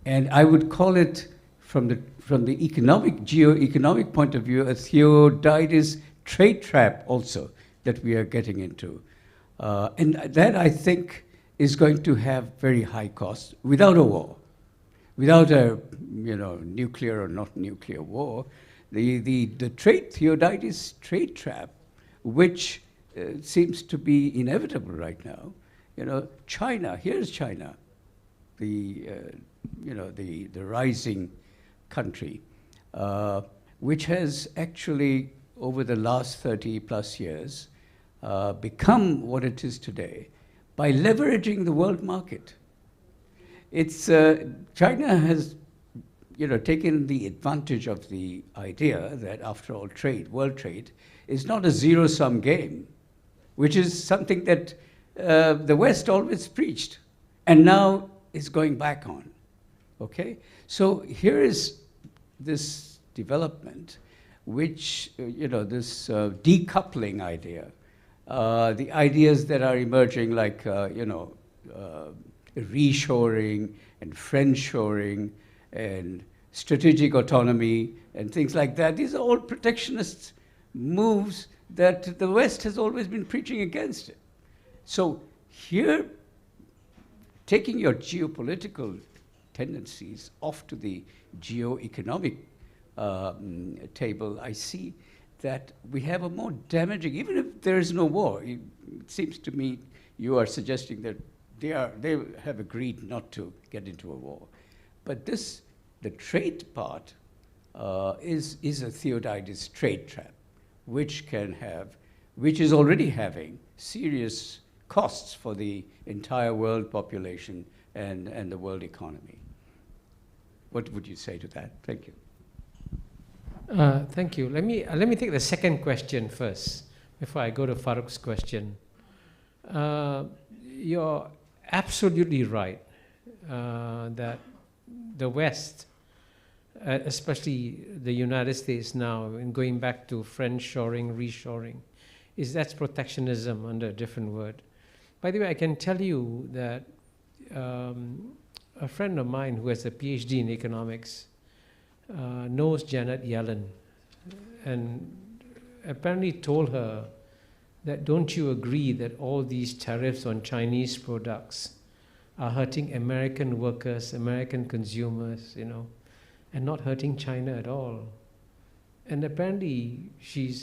[SPEAKER 6] And I would call it, from the geo-economic point of view, a Thucydides trade trap also that we are getting into. And that, I think, is going to have very high costs without a war. Without a nuclear or not nuclear war, the Thucydides trade trap, which seems to be inevitable right now. China. Here's China, the rising country, which has actually over the last 30 plus years become what it is today by leveraging the world market. It's China has, taken the advantage of the idea that, after all, world trade, is not a zero-sum game, which is something that the West always preached, and now is going back on. Okay, so here is this development, which this decoupling idea, the ideas that are emerging, like reshoring and friendshoring and strategic autonomy and things like that. These are all protectionist moves that the West has always been preaching against it. So here, taking your geopolitical tendencies off to the geo-economic table, I see that we have a more damaging, even if there is no war, it seems to me you are suggesting that they have agreed not to get into a war. But the trade part is a Thucydides trade trap, which is already having serious costs for the entire world population and the world economy. What would you say to that? Thank you.
[SPEAKER 4] Thank you. Let me take the second question first before I go to Farooq's question. You're absolutely right that the West, especially the United States now, in going back to friendshoring, reshoring, that's protectionism under a different word. By the way, I can tell you that a friend of mine who has a PhD in economics knows Janet Yellen, and apparently told her that, don't you agree that all these tariffs on Chinese products are hurting American workers, American consumers, and not hurting China at all? And apparently she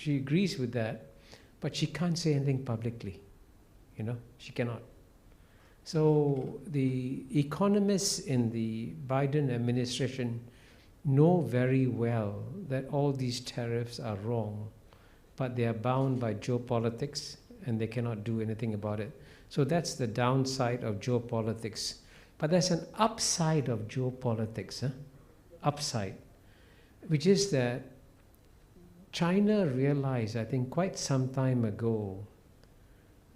[SPEAKER 4] agrees with that, but she can't say anything publicly. She cannot. So the economists in the Biden administration know very well that all these tariffs are wrong, but they are bound by geopolitics and they cannot do anything about it. So that's the downside of geopolitics. But there's an upside of geopolitics, upside, which is that China realized, I think, quite some time ago,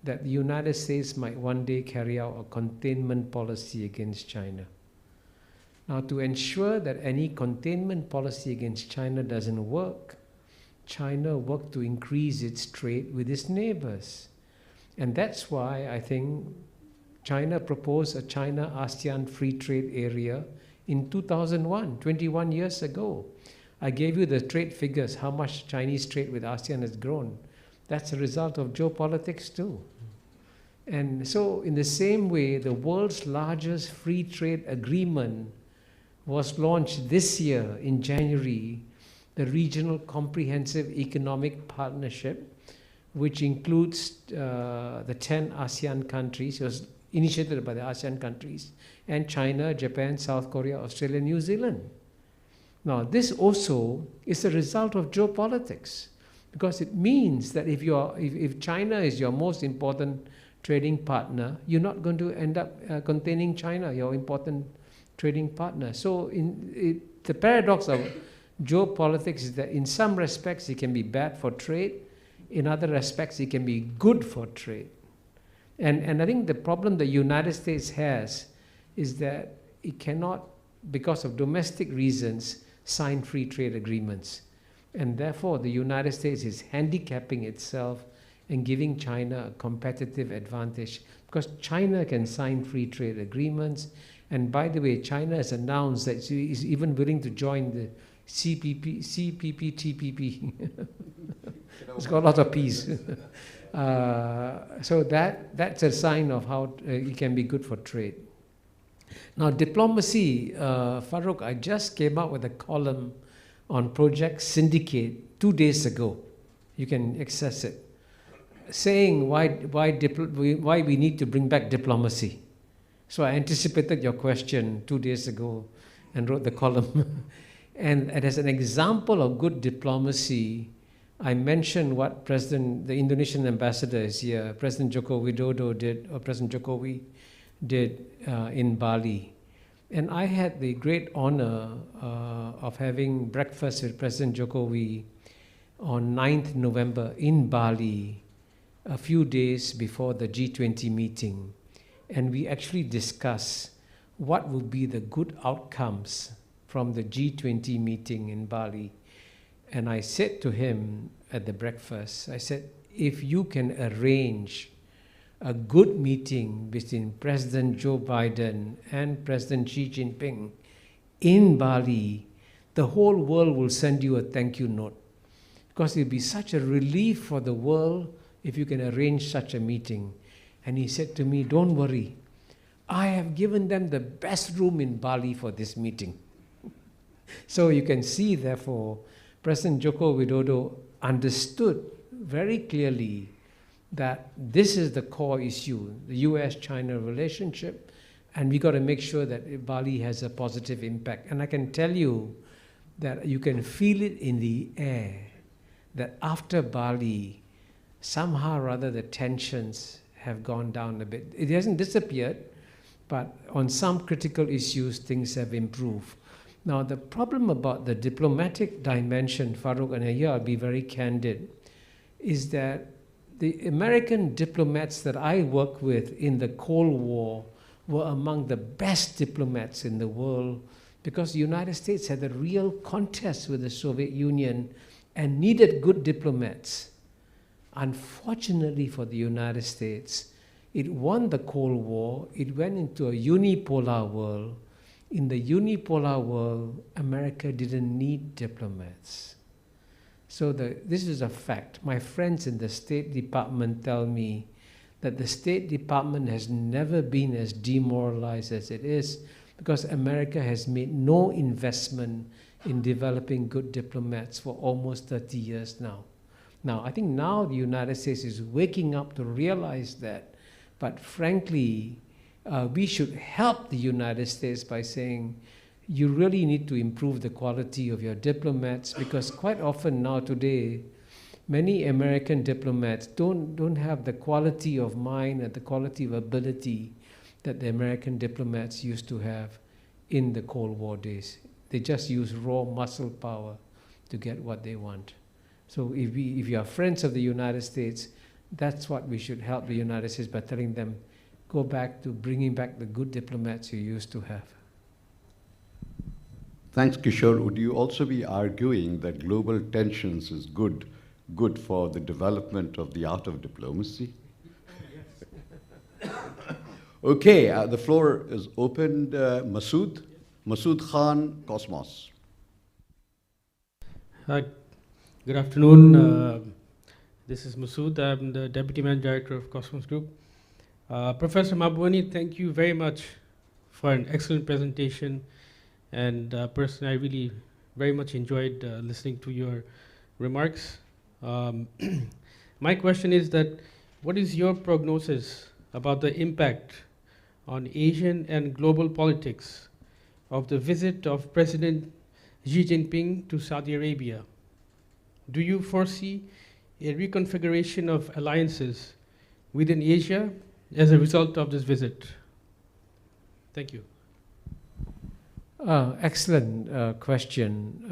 [SPEAKER 4] that the United States might one day carry out a containment policy against China. Now, to ensure that any containment policy against China doesn't work, China worked to increase its trade with its neighbors. And that's why I think China proposed a China-ASEAN free trade area in 2001, 21 years ago. I gave you the trade figures, how much Chinese trade with ASEAN has grown. That's a result of geopolitics too. And so in the same way, the world's largest free trade agreement was launched this year in January, the Regional Comprehensive Economic Partnership, which includes the 10 ASEAN countries. It was initiated by the ASEAN countries, and China, Japan, South Korea, Australia, New Zealand. Now, this also is a result of geopolitics, because it means that if China is your most important trading partner, you're not going to end up containing China, your important trading partner. So the paradox of geopolitics is that in some respects it can be bad for trade, in other respects it can be good for trade. And I think the problem the United States has is that it cannot, because of domestic reasons, sign free trade agreements. And therefore the United States is handicapping itself and giving China a competitive advantage, because China can sign free trade agreements. And by the way, China has announced that it is even willing to join the CPTPP. It's got a lot of P's. So that's a sign of how it can be good for trade. Now, diplomacy, Farooq, I just came out with a column on Project Syndicate 2 days ago. You can access it, saying why we need to bring back diplomacy. So I anticipated your question 2 days ago and wrote the column. And as an example of good diplomacy, I mentioned what the Indonesian ambassador is here, President Joko Widodo did, or President Jokowi did in Bali. And I had the great honor of having breakfast with President Jokowi on 9th November in Bali, a few days before the G20 meeting. And we actually discussed what will be the good outcomes from the G20 meeting in Bali. And I said to him at the breakfast, I said, if you can arrange a good meeting between President Joe Biden and President Xi Jinping in Bali, the whole world will send you a thank you note. Because it will be such a relief for the world if you can arrange such a meeting. And he said to me, don't worry, I have given them the best room in Bali for this meeting. So you can see, therefore, President Joko Widodo understood very clearly that this is the core issue, the US-China relationship, and we got to make sure that Bali has a positive impact. And I can tell you that you can feel it in the air, that after Bali, somehow or other the tensions have gone down a bit. It hasn't disappeared, but on some critical issues, things have improved. Now, the problem about the diplomatic dimension, Farouk, and here I'll be very candid, is that the American diplomats that I worked with in the Cold War were among the best diplomats in the world, because the United States had a real contest with the Soviet Union and needed good diplomats. Unfortunately for the United States, it won the Cold War, it went into a unipolar world. In the unipolar world, America didn't need diplomats. So this is a fact. My friends in the State Department tell me that the State Department has never been as demoralized as it is, because America has made no investment in developing good diplomats for almost 30 years now. Now, I think now the United States is waking up to realize that, but frankly, we should help the United States by saying, you really need to improve the quality of your diplomats, because quite often now today, many American diplomats don't have the quality of mind and the quality of ability that the American diplomats used to have in the Cold War days. They just use raw muscle power to get what they want. So if you are friends of the United States, that's what we should help the United States by telling them, go back to bringing back the good diplomats you used to have.
[SPEAKER 3] Thanks, Kishore. Would you also be arguing that global tensions is good for the development of the art of diplomacy? Okay, the floor is opened. Masood Khan, Cosmos.
[SPEAKER 7] Hi, good afternoon. This is Masood. I'm the Deputy Managing Director of Cosmos Group. Professor Mabwani, thank you very much for an excellent presentation. And personally, I really very much enjoyed listening to your remarks. My question is that, what is your prognosis about the impact on Asian and global politics of the visit of President Xi Jinping to Saudi Arabia? Do you foresee a reconfiguration of alliances within Asia as a result of this visit? Thank you.
[SPEAKER 4] Excellent question.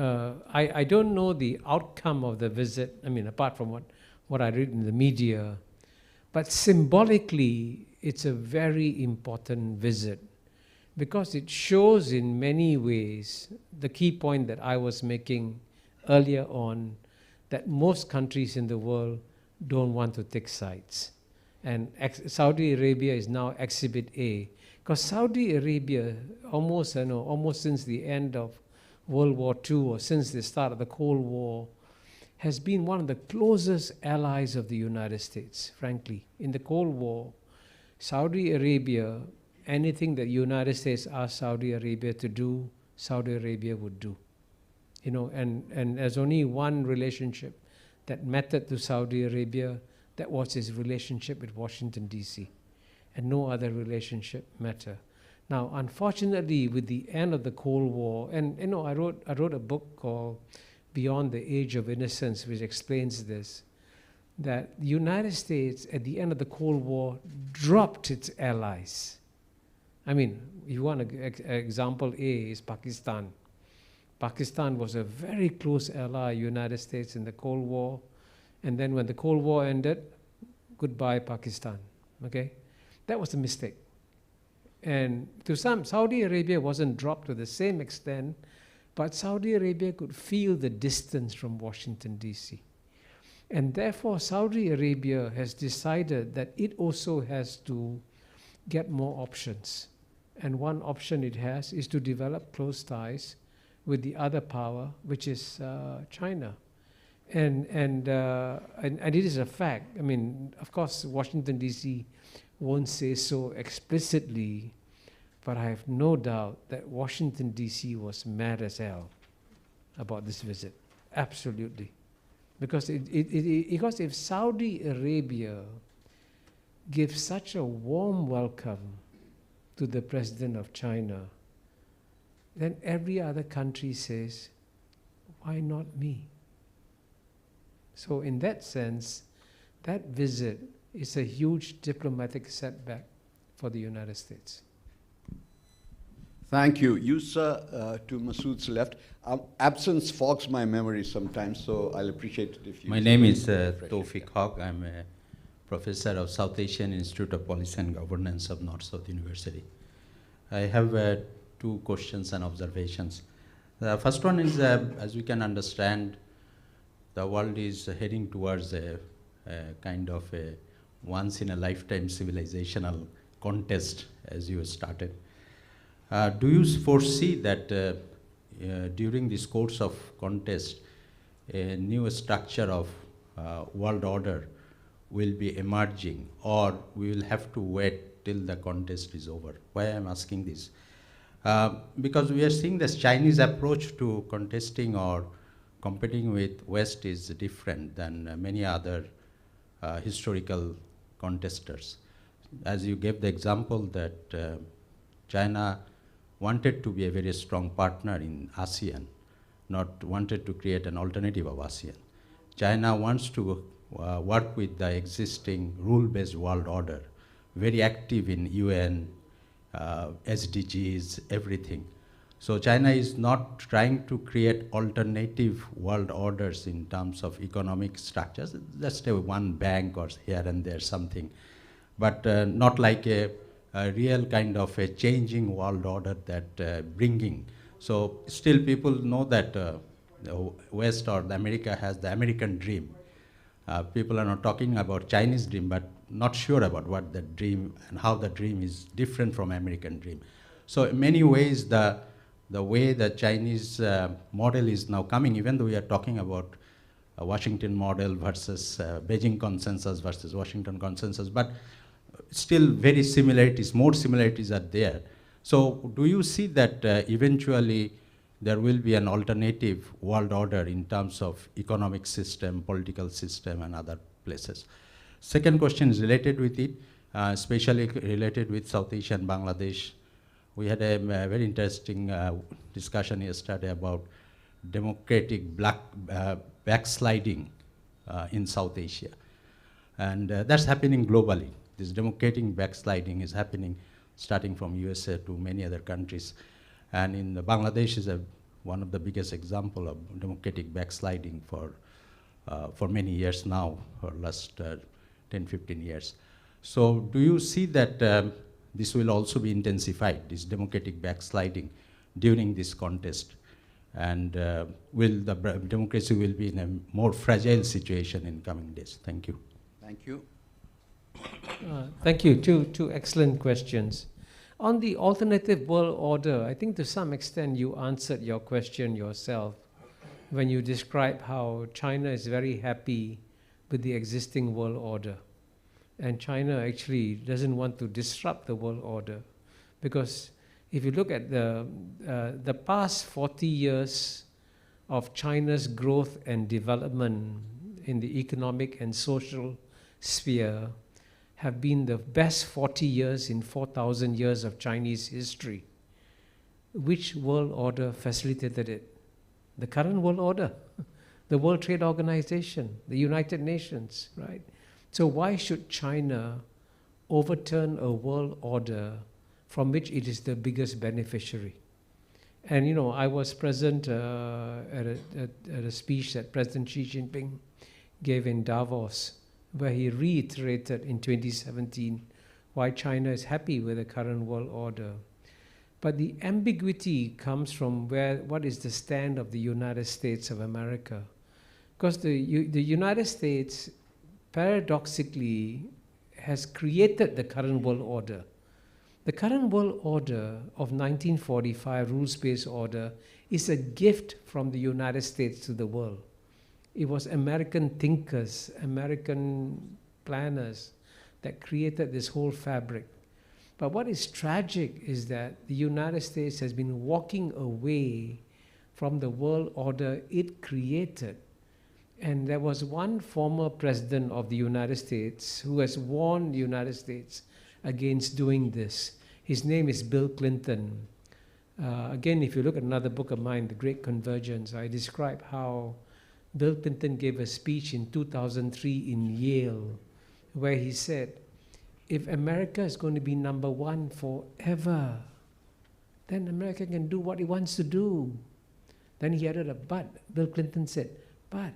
[SPEAKER 4] I don't know the outcome of the visit, I mean, apart from what I read in the media, but symbolically, it's a very important visit, because it shows in many ways the key point that I was making earlier on, that most countries in the world don't want to take sides. And Saudi Arabia is now Exhibit A. Because Saudi Arabia, almost since the end of World War II, or since the start of the Cold War, has been one of the closest allies of the United States, frankly. In the Cold War, Saudi Arabia, anything that the United States asked Saudi Arabia to do, Saudi Arabia would do. And there's only one relationship that mattered to Saudi Arabia, that was his relationship with Washington, D.C., and no other relationship matter. Now, unfortunately, with the end of the Cold War, and I wrote a book called Beyond the Age of Innocence, which explains this, that the United States, at the end of the Cold War, dropped its allies. I mean, if you want example A is Pakistan. Pakistan was a very close ally of the United States in the Cold War, and then when the Cold War ended, goodbye Pakistan, okay? That was a mistake. And to some, Saudi Arabia wasn't dropped to the same extent, but Saudi Arabia could feel the distance from Washington, D.C. And therefore, Saudi Arabia has decided that it also has to get more options. And one option it has is to develop close ties with the other power, which is China. And it is a fact. I mean, of course, Washington, D.C. won't say so explicitly, but I have no doubt that Washington, D.C. was mad as hell about this visit. Absolutely. Because because if Saudi Arabia gives such a warm welcome to the president of China, then every other country says, why not me? So in that sense, that visit is a huge diplomatic setback for the United States.
[SPEAKER 3] Thank you. You, sir, to Masood's left. Absence fogs my memory sometimes, so I'll appreciate it if you...
[SPEAKER 8] My name is Tawfiq Haq. I'm a professor of South Asian Institute of Policy and Governance of North-South University. I have two questions and observations. The first one is, as we can understand, the world is heading towards a kind of a once-in-a-lifetime civilizational contest, as you started. Do you foresee that during this course of contest, a new structure of world order will be emerging, or we will have to wait till the contest is over? Why I'm asking this? Because we are seeing this Chinese approach to contesting or competing with West is different than many other historical contesters. As you gave the example that China wanted to be a very strong partner in ASEAN, not wanted to create an alternative of ASEAN. China wants to work with the existing rule-based world order, very active in UN, SDGs, everything. So China is not trying to create alternative world orders in terms of economic structures, just one bank or here and there something, but not like a real kind of a changing world order that bringing. So still people know that the West or the America has the American dream. People are not talking about Chinese dream, but not sure about what the dream and how the dream is different from American dream. So in many ways, the way the Chinese model is now coming, even though we are talking about a Washington model versus Beijing consensus versus Washington consensus, but still very similarities, more similarities are there. So do you see that eventually there will be an alternative world order in terms of economic system, political system, and other places? Second question is related with it, especially related with South Asia and Bangladesh. We had a very interesting discussion yesterday about democratic backsliding in South Asia. And that's happening globally. This democratic backsliding is happening starting from USA to many other countries. And in Bangladesh is one of the biggest example of democratic backsliding for many years now, for last 10, 15 years. So do you see that this will also be intensified, this democratic backsliding during this contest? And will the democracy will be in a more fragile situation in coming days? Thank you.
[SPEAKER 3] Thank you.
[SPEAKER 4] Thank you. Two excellent questions. On the alternative world order, I think to some extent you answered your question yourself when you described how China is very happy with the existing world order. And China actually doesn't want to disrupt the world order, because if you look at the past 40 years of China's growth and development in the economic and social sphere have been the best 40 years in 4,000 years of Chinese history. Which world order facilitated it? The current world order, the World Trade Organization, the United Nations, right? So why should China overturn a world order from which it is the biggest beneficiary? And you know, I was present at a speech that President Xi Jinping gave in Davos, where he reiterated in 2017 why China is happy with the current world order. But the ambiguity comes from what is the stand of the United States of America. Because the United States, paradoxically, has created the current world order. The current world order of 1945, rules-based order, is a gift from the United States to the world. It was American thinkers, American planners that created this whole fabric. But what is tragic is that the United States has been walking away from the world order it created. And there was one former president of the United States who has warned the United States against doing this. His name is Bill Clinton. Again, if you look at another book of mine, The Great Convergence, I describe how Bill Clinton gave a speech in 2003 in Yale, where he said, if America is going to be number one forever, then America can do what it wants to do. Then he added a but. Bill Clinton said, but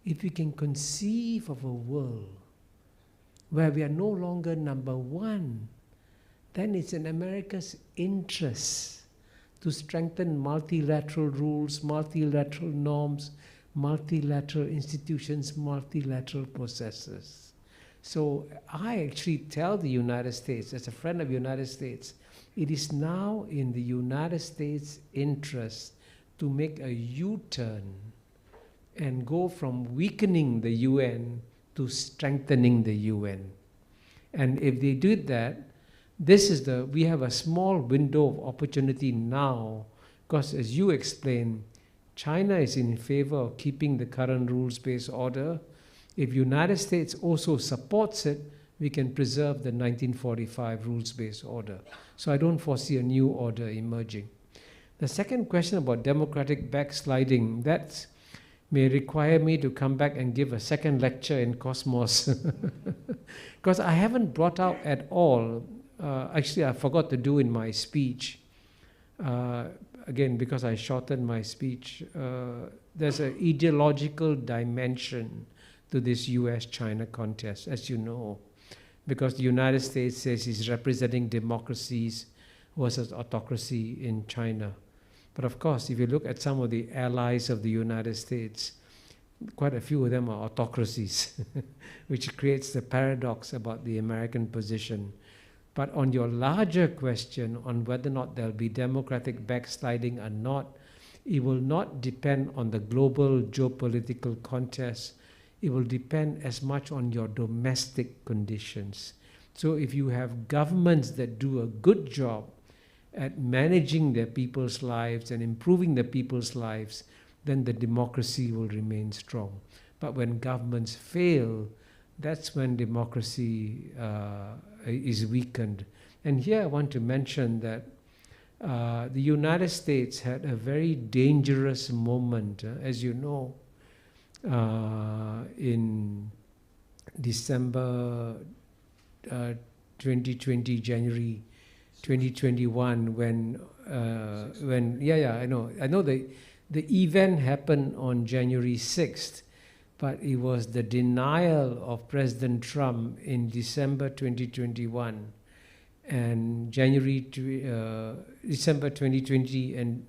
[SPEAKER 4] if we can conceive of a world where we are no longer number one, then it's in America's interest to strengthen multilateral rules, multilateral norms, multilateral institutions, multilateral processes. So I actually tell the United States, as a friend of the United States, it is now in the United States' interest to make a U-turn and go from weakening the UN to strengthening the UN. And if they did that, we have a small window of opportunity now, because as you explained, China is in favor of keeping the current rules-based order. If United States also supports it, we can preserve the 1945 rules-based order. So I don't foresee a new order emerging. The second question about democratic backsliding, that may require me to come back and give a second lecture in Cosmos. Because I haven't brought out at all, actually I forgot to do in my speech, again because I shortened my speech, there's an ideological dimension to this US-China contest, as you know, because the United States says it's representing democracies versus autocracy in China. But of course, if you look at some of the allies of the United States, quite a few of them are autocracies, which creates the paradox about the American position. But on your larger question on whether or not there'll be democratic backsliding or not, it will not depend on the global geopolitical contest. It will depend as much on your domestic conditions. So if you have governments that do a good job at managing their people's lives and improving their people's lives, then the democracy will remain strong. But when governments fail, that's when democracy is weakened. And here I want to mention that the United States had a very dangerous moment, as you know, in December 2020, January 2021, when I know the event happened on January 6th, but it was the denial of President Trump in December 2021 and December 2020 and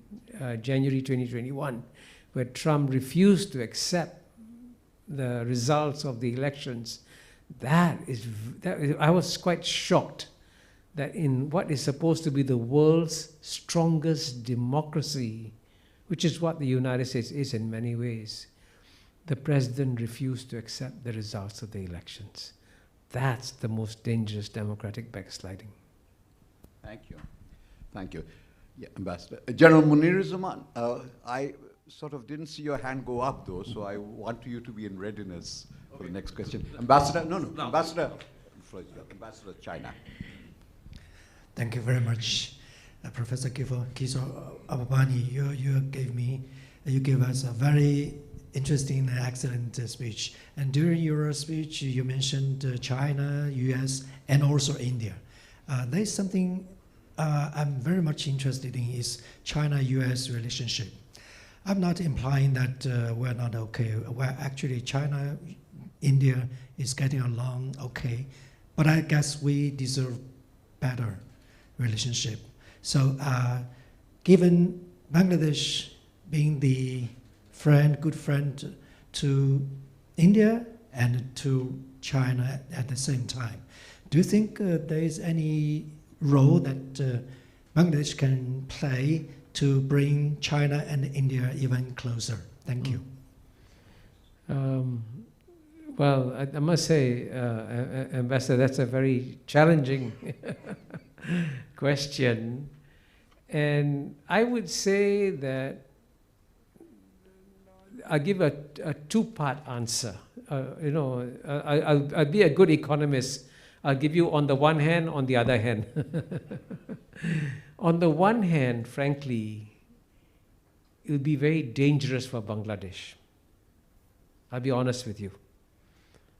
[SPEAKER 4] January 2021, where Trump refused to accept the results of the elections. I was quite shocked that in what is supposed to be the world's strongest democracy, which is what the United States is in many ways, the president refused to accept the results of the elections. That's the most dangerous democratic backsliding.
[SPEAKER 3] Thank you. Thank you. Yeah, Ambassador. General Munir-e-Zaman, I sort of didn't see your hand go up though, so I want you to be in readiness for the next question. Ambassador, no. Ambassador of China.
[SPEAKER 9] Thank you very much, Professor Kishore Ababani. You gave us a very interesting and excellent speech. And during your speech, you mentioned China, US, and also India. There's something I'm very much interested in is China-US relationship. I'm not implying that we're not okay. Well, actually, China, India is getting along okay, but I guess we deserve better relationship. So given Bangladesh being the good friend to India and to China at the same time, do you think there is any role that Bangladesh can play to bring China and India even closer? Thank you.
[SPEAKER 4] Well, I must say, Ambassador, that's a very challenging question. And I would say that I'll give a two-part answer. I'll be a good economist. I'll give you on the one hand, on the other hand. On the one hand, frankly, it would be very dangerous for Bangladesh. I'll be honest with you.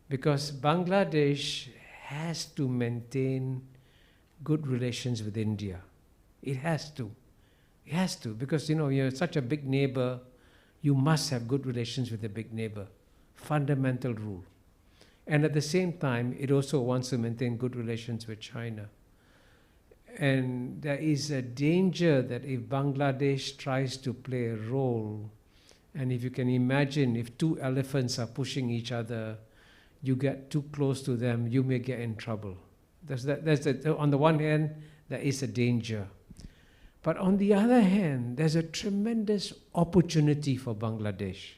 [SPEAKER 4] Because Bangladesh has to maintain good relations with India. It has to. It has to, because you're such a big neighbor, you must have good relations with the big neighbor. Fundamental rule. And at the same time, it also wants to maintain good relations with China. And there is a danger that if Bangladesh tries to play a role, and if you can imagine if two elephants are pushing each other, you get too close to them, you may get in trouble. On the one hand, there is a danger. But on the other hand, there's a tremendous opportunity for Bangladesh.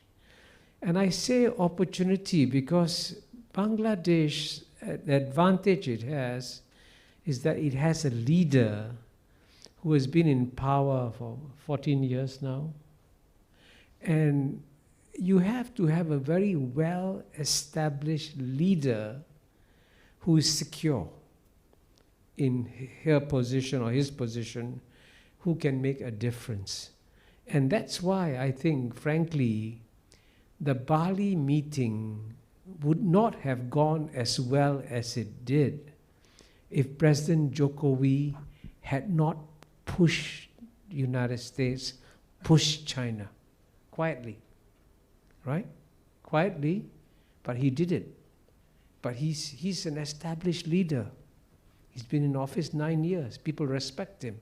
[SPEAKER 4] And I say opportunity because Bangladesh, the advantage it has is that it has a leader who has been in power for 14 years now. And you have to have a very well-established leader who is secure in her position or his position, who can make a difference. And that's why I think, frankly, the Bali meeting would not have gone as well as it did if President Jokowi had not pushed the United States, pushed China, quietly, right? Quietly, but he did it. But he's an established leader. He's been in office 9 years. People respect him.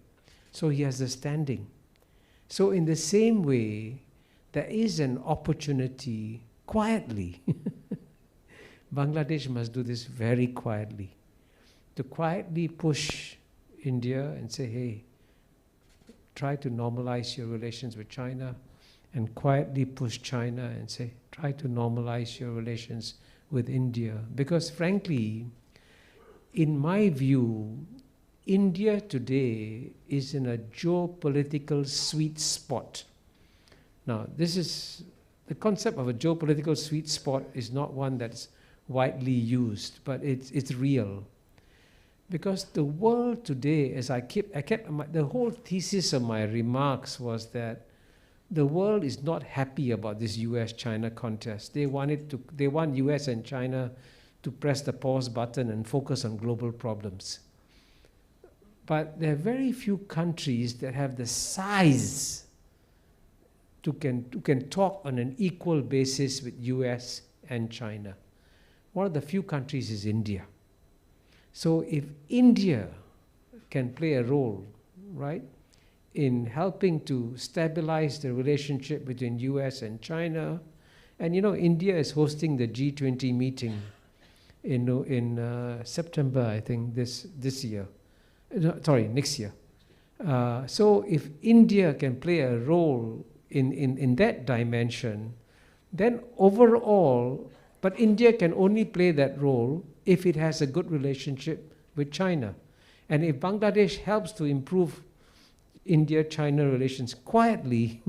[SPEAKER 4] So he has a standing. So in the same way, there is an opportunity quietly. Bangladesh must do this very quietly. To quietly push India and say, hey, try to normalize your relations with China, and quietly push China and say, try to normalize your relations with India. Because frankly, in my view, India today is in a geopolitical sweet spot. Now, the concept of a geopolitical sweet spot is not one that's widely used, but it's real. Because the world today, the whole thesis of my remarks was that the world is not happy about this US-China contest. They want US and China to press the pause button and focus on global problems. But there are very few countries that have the size to can talk on an equal basis with US and China. One of the few countries is India. So if India can play a role, right, in helping to stabilize the relationship between US and China, and India is hosting the G20 meeting in September, I think, this year. Next year. So if India can play a role in that dimension, then overall, but India can only play that role if it has a good relationship with China. And if Bangladesh helps to improve India-China relations quietly,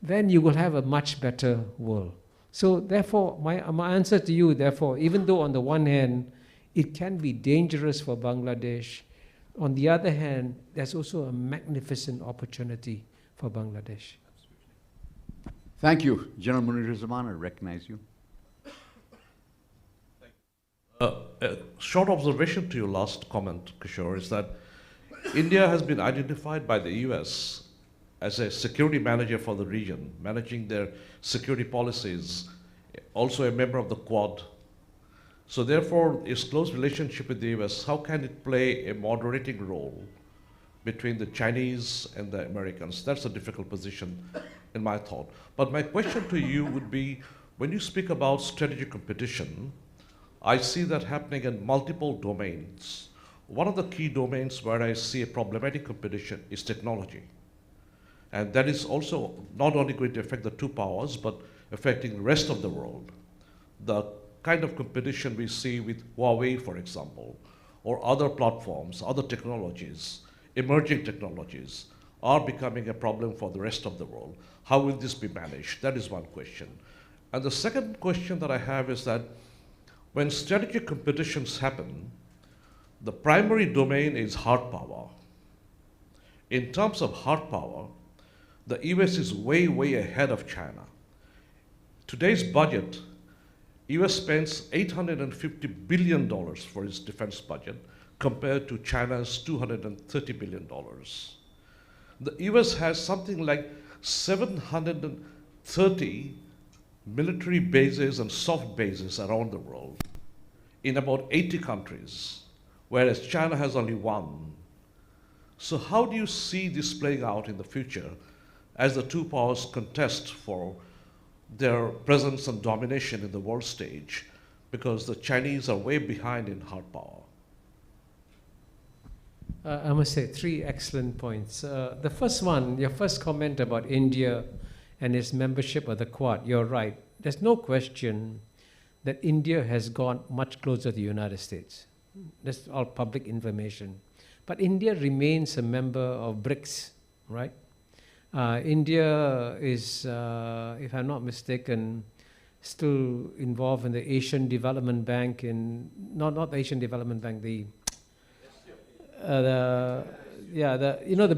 [SPEAKER 4] then you will have a much better world. So therefore, my answer to you, therefore, even though on the one hand, it can be dangerous for Bangladesh, on the other hand, there's also a magnificent opportunity for Bangladesh.
[SPEAKER 3] Thank you. General Munir Zaman, I recognize you.
[SPEAKER 10] A short observation to your last comment, Kishore, is that India has been identified by the US as a security manager for the region, managing their security policies, also a member of the Quad. So therefore, its close relationship with the US, how can it play a moderating role between the Chinese and the Americans? That's a difficult position in my thought. But my question to you would be, when you speak about strategic competition, I see that happening in multiple domains. One of the key domains where I see a problematic competition is technology. And that is also not only going to affect the two powers, but affecting the rest of the world. The kind of competition we see with Huawei, for example, or other platforms, other technologies, emerging technologies, are becoming a problem for the rest of the world. How will this be managed? That is one question. And the second question that I have is that when strategic competitions happen, the primary domain is hard power. In terms of hard power, the US is way, way ahead of China. Today's budget, US spends $850 billion for its defense budget compared to China's $230 billion. The US has something like 730 military bases and soft bases around the world in about 80 countries, whereas China has only one. So how do you see this playing out in the future as the two powers contest for their presence and domination in the world stage, because the Chinese are way behind in hard power?
[SPEAKER 4] I must say 3 excellent points. The first one, your first comment about India and its membership of the Quad, you're right. There's no question that India has gone much closer to the United States. That's all public information. But India remains a member of BRICS, right? India is, if I'm not mistaken, still involved in the Asian Development Bank, not the Asian Development Bank, the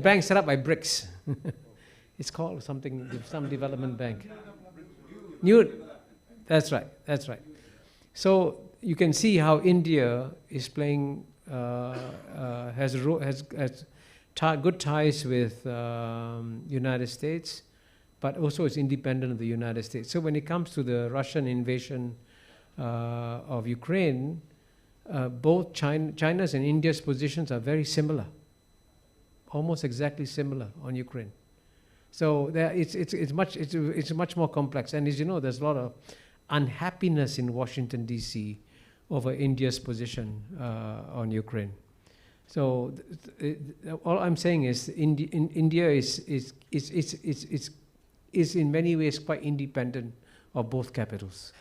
[SPEAKER 4] bank set up by BRICS. It's called something, some development bank. That's right. So you can see how India is playing, has good ties with United States, but also is independent of the United States. So when it comes to the Russian invasion of Ukraine, both China's and India's positions are very similar, almost exactly similar on Ukraine. So it's much more complex. And as you know, there's a lot of unhappiness in Washington D.C. over India's position on Ukraine. So all I'm saying is India is in many ways quite independent of both capitals,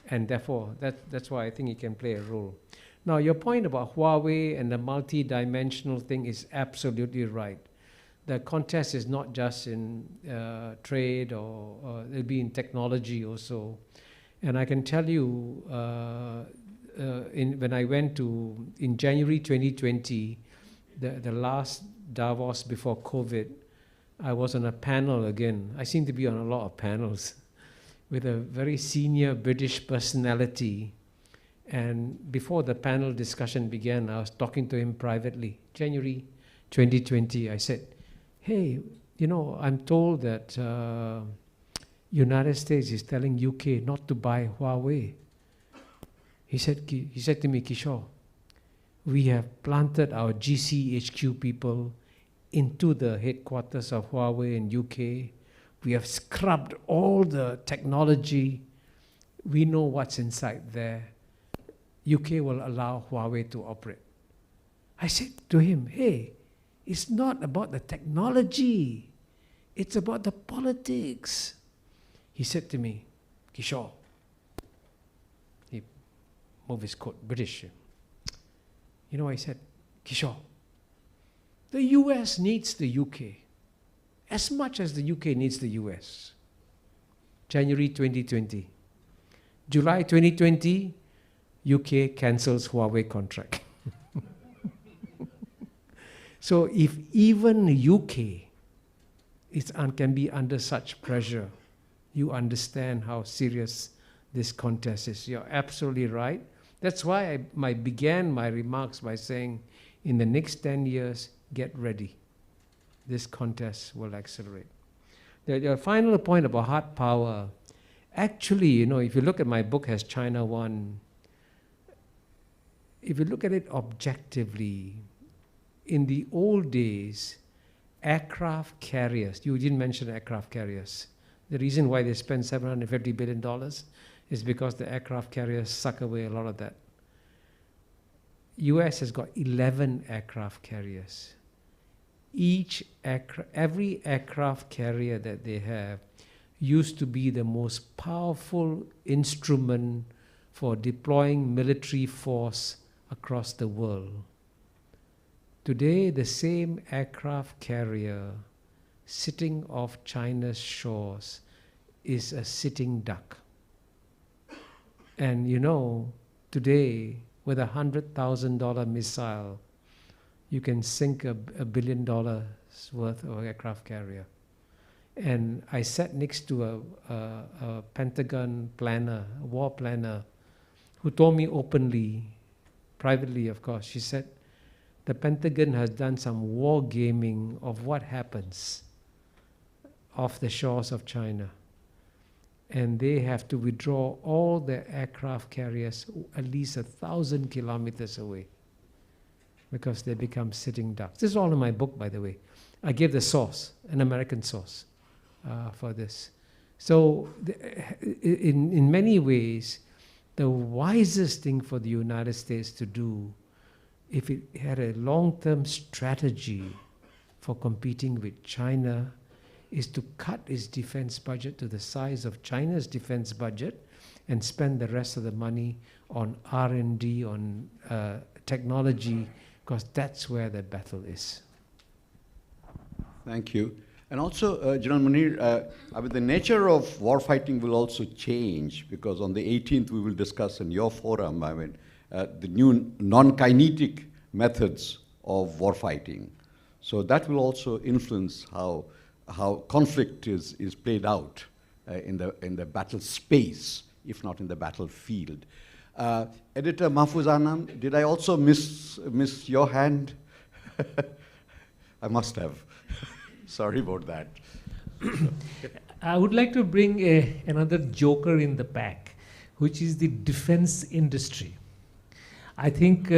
[SPEAKER 4] and therefore that's why I think it can play a role. Now, your point about Huawei and the multi-dimensional thing is absolutely right. The contest is not just in trade, or it'll be in technology also. And I can tell you, when I went in January 2020, the last Davos before COVID, I was on a panel again. I seem to be on a lot of panels with a very senior British personality. And before the panel discussion began, I was talking to him privately. January 2020, I said, hey, I'm told that United States is telling UK not to buy Huawei. He said to me, Kishore, we have planted our GCHQ people into the headquarters of Huawei in UK. We have scrubbed all the technology. We know what's inside there. UK will allow Huawei to operate. I said to him, hey, it's not about the technology. It's about the politics. He said to me, Kishore, he moved his coat, British. You know what I said? Kishore, the US needs the UK as much as the UK needs the US. January 2020. July 2020, UK cancels Huawei contract. So if even UK can be under such pressure, you understand how serious this contest is. You're absolutely right. That's why I began my remarks by saying, in the next 10 years, get ready. This contest will accelerate. The final point about hard power, actually, if you look at my book, Has China Won? If you look at it objectively, in the old days, aircraft carriers, you didn't mention aircraft carriers. The reason why they spend $750 billion is because the aircraft carriers suck away a lot of that. US has got 11 aircraft carriers. Every aircraft carrier that they have used to be the most powerful instrument for deploying military force across the world. Today, the same aircraft carrier sitting off China's shores is a sitting duck. And today, with a $100,000 missile, you can sink $1 billion worth of aircraft carrier. And I sat next to a Pentagon planner, a war planner, who told me openly, privately of course, she said, the Pentagon has done some war gaming of what happens off the shores of China. And they have to withdraw all their aircraft carriers at least 1,000 kilometers away because they become sitting ducks. This is all in my book, by the way. I gave the source, an American source, for this. So in many ways, the wisest thing for the United States to do, if it had a long-term strategy for competing with China, is to cut its defense budget to the size of China's defense budget and spend the rest of the money on R&D, on technology, because that's where the battle is.
[SPEAKER 3] Thank you. And also, General Munir, the nature of warfighting will also change, because on the 18th we will discuss in your forum, the new non-kinetic methods of warfighting. So that will also influence how conflict is played out in the battle space, if not in the battlefield. Editor Mahfouz Anand, did I also miss your hand? I must have. Sorry about that.
[SPEAKER 11] I would like to bring another joker in the pack, which is the defense industry. I think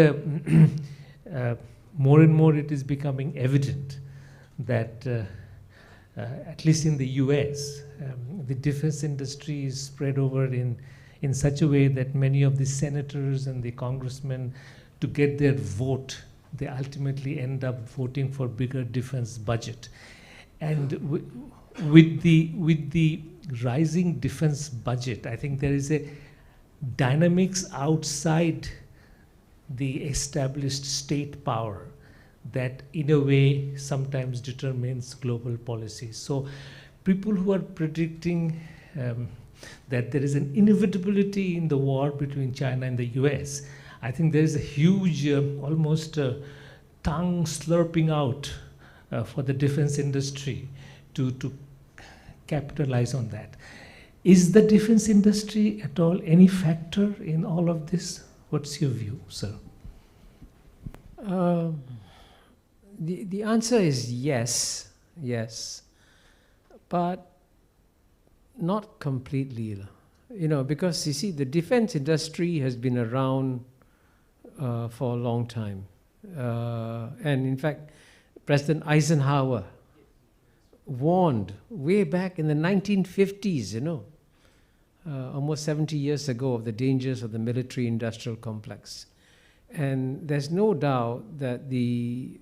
[SPEAKER 11] more and more it is becoming evident that, at least in the US, the defense industry is spread over in such a way that many of the senators and the congressmen, to get their vote, they ultimately end up voting for bigger defense budget. And with the rising defense budget, I think there is a dynamics outside the established state power that in a way sometimes determines global policy. So people who are predicting that there is an inevitability in the war between China and the US, I think there is a huge, almost tongue slurping out for the defense industry to capitalize on that. Is the defense industry at all any factor in all of this? What's your view, sir?
[SPEAKER 4] The answer is yes, but not completely. Because you see, the defense industry has been around for a long time. And in fact, President Eisenhower warned way back in the 1950s, almost 70 years ago, of the dangers of the military-industrial complex. And there's no doubt that the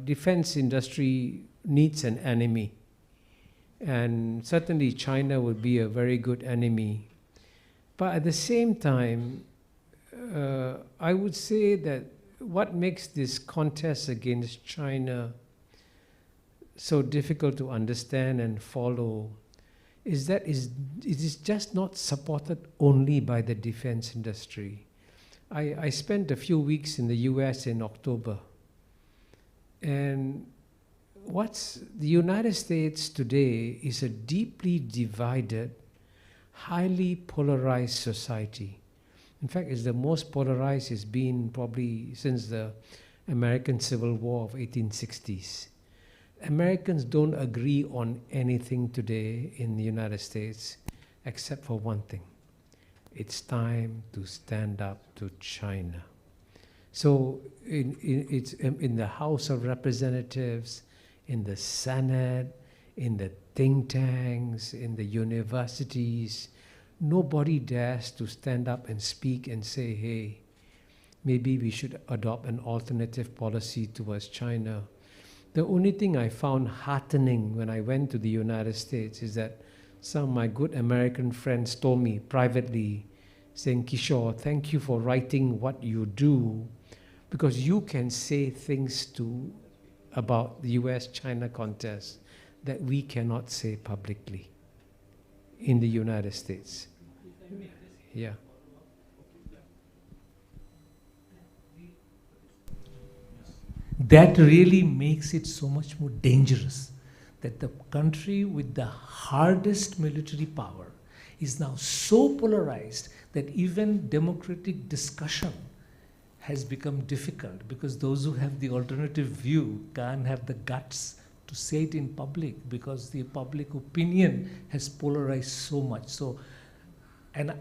[SPEAKER 4] defense industry needs an enemy. And certainly China would be a very good enemy. But at the same time, I would say that what makes this contest against China so difficult to understand and follow is that it is just not supported only by the defense industry. I spent a few weeks in the US in October, and the United States today is a deeply divided, highly polarized society. In fact, it's the most polarized it's been probably since the American Civil War of 1860s. Americans don't agree on anything today in the United States except for one thing. It's time to stand up to China. So it's in the House of Representatives, in the Senate, in the think tanks, in the universities, nobody dares to stand up and speak and say, hey, maybe we should adopt an alternative policy towards China. The only thing I found heartening when I went to the United States is that some of my good American friends told me privately, saying, Kishore, thank you for writing what you do, because you can say things about the US-China contest that we cannot say publicly in the United States. Yeah.
[SPEAKER 11] That really makes it so much more dangerous that the country with the hardest military power is now so polarized that even democratic discussion has become difficult because those who have the alternative view can't have the guts to say it in public because the public opinion has polarized so much. So, and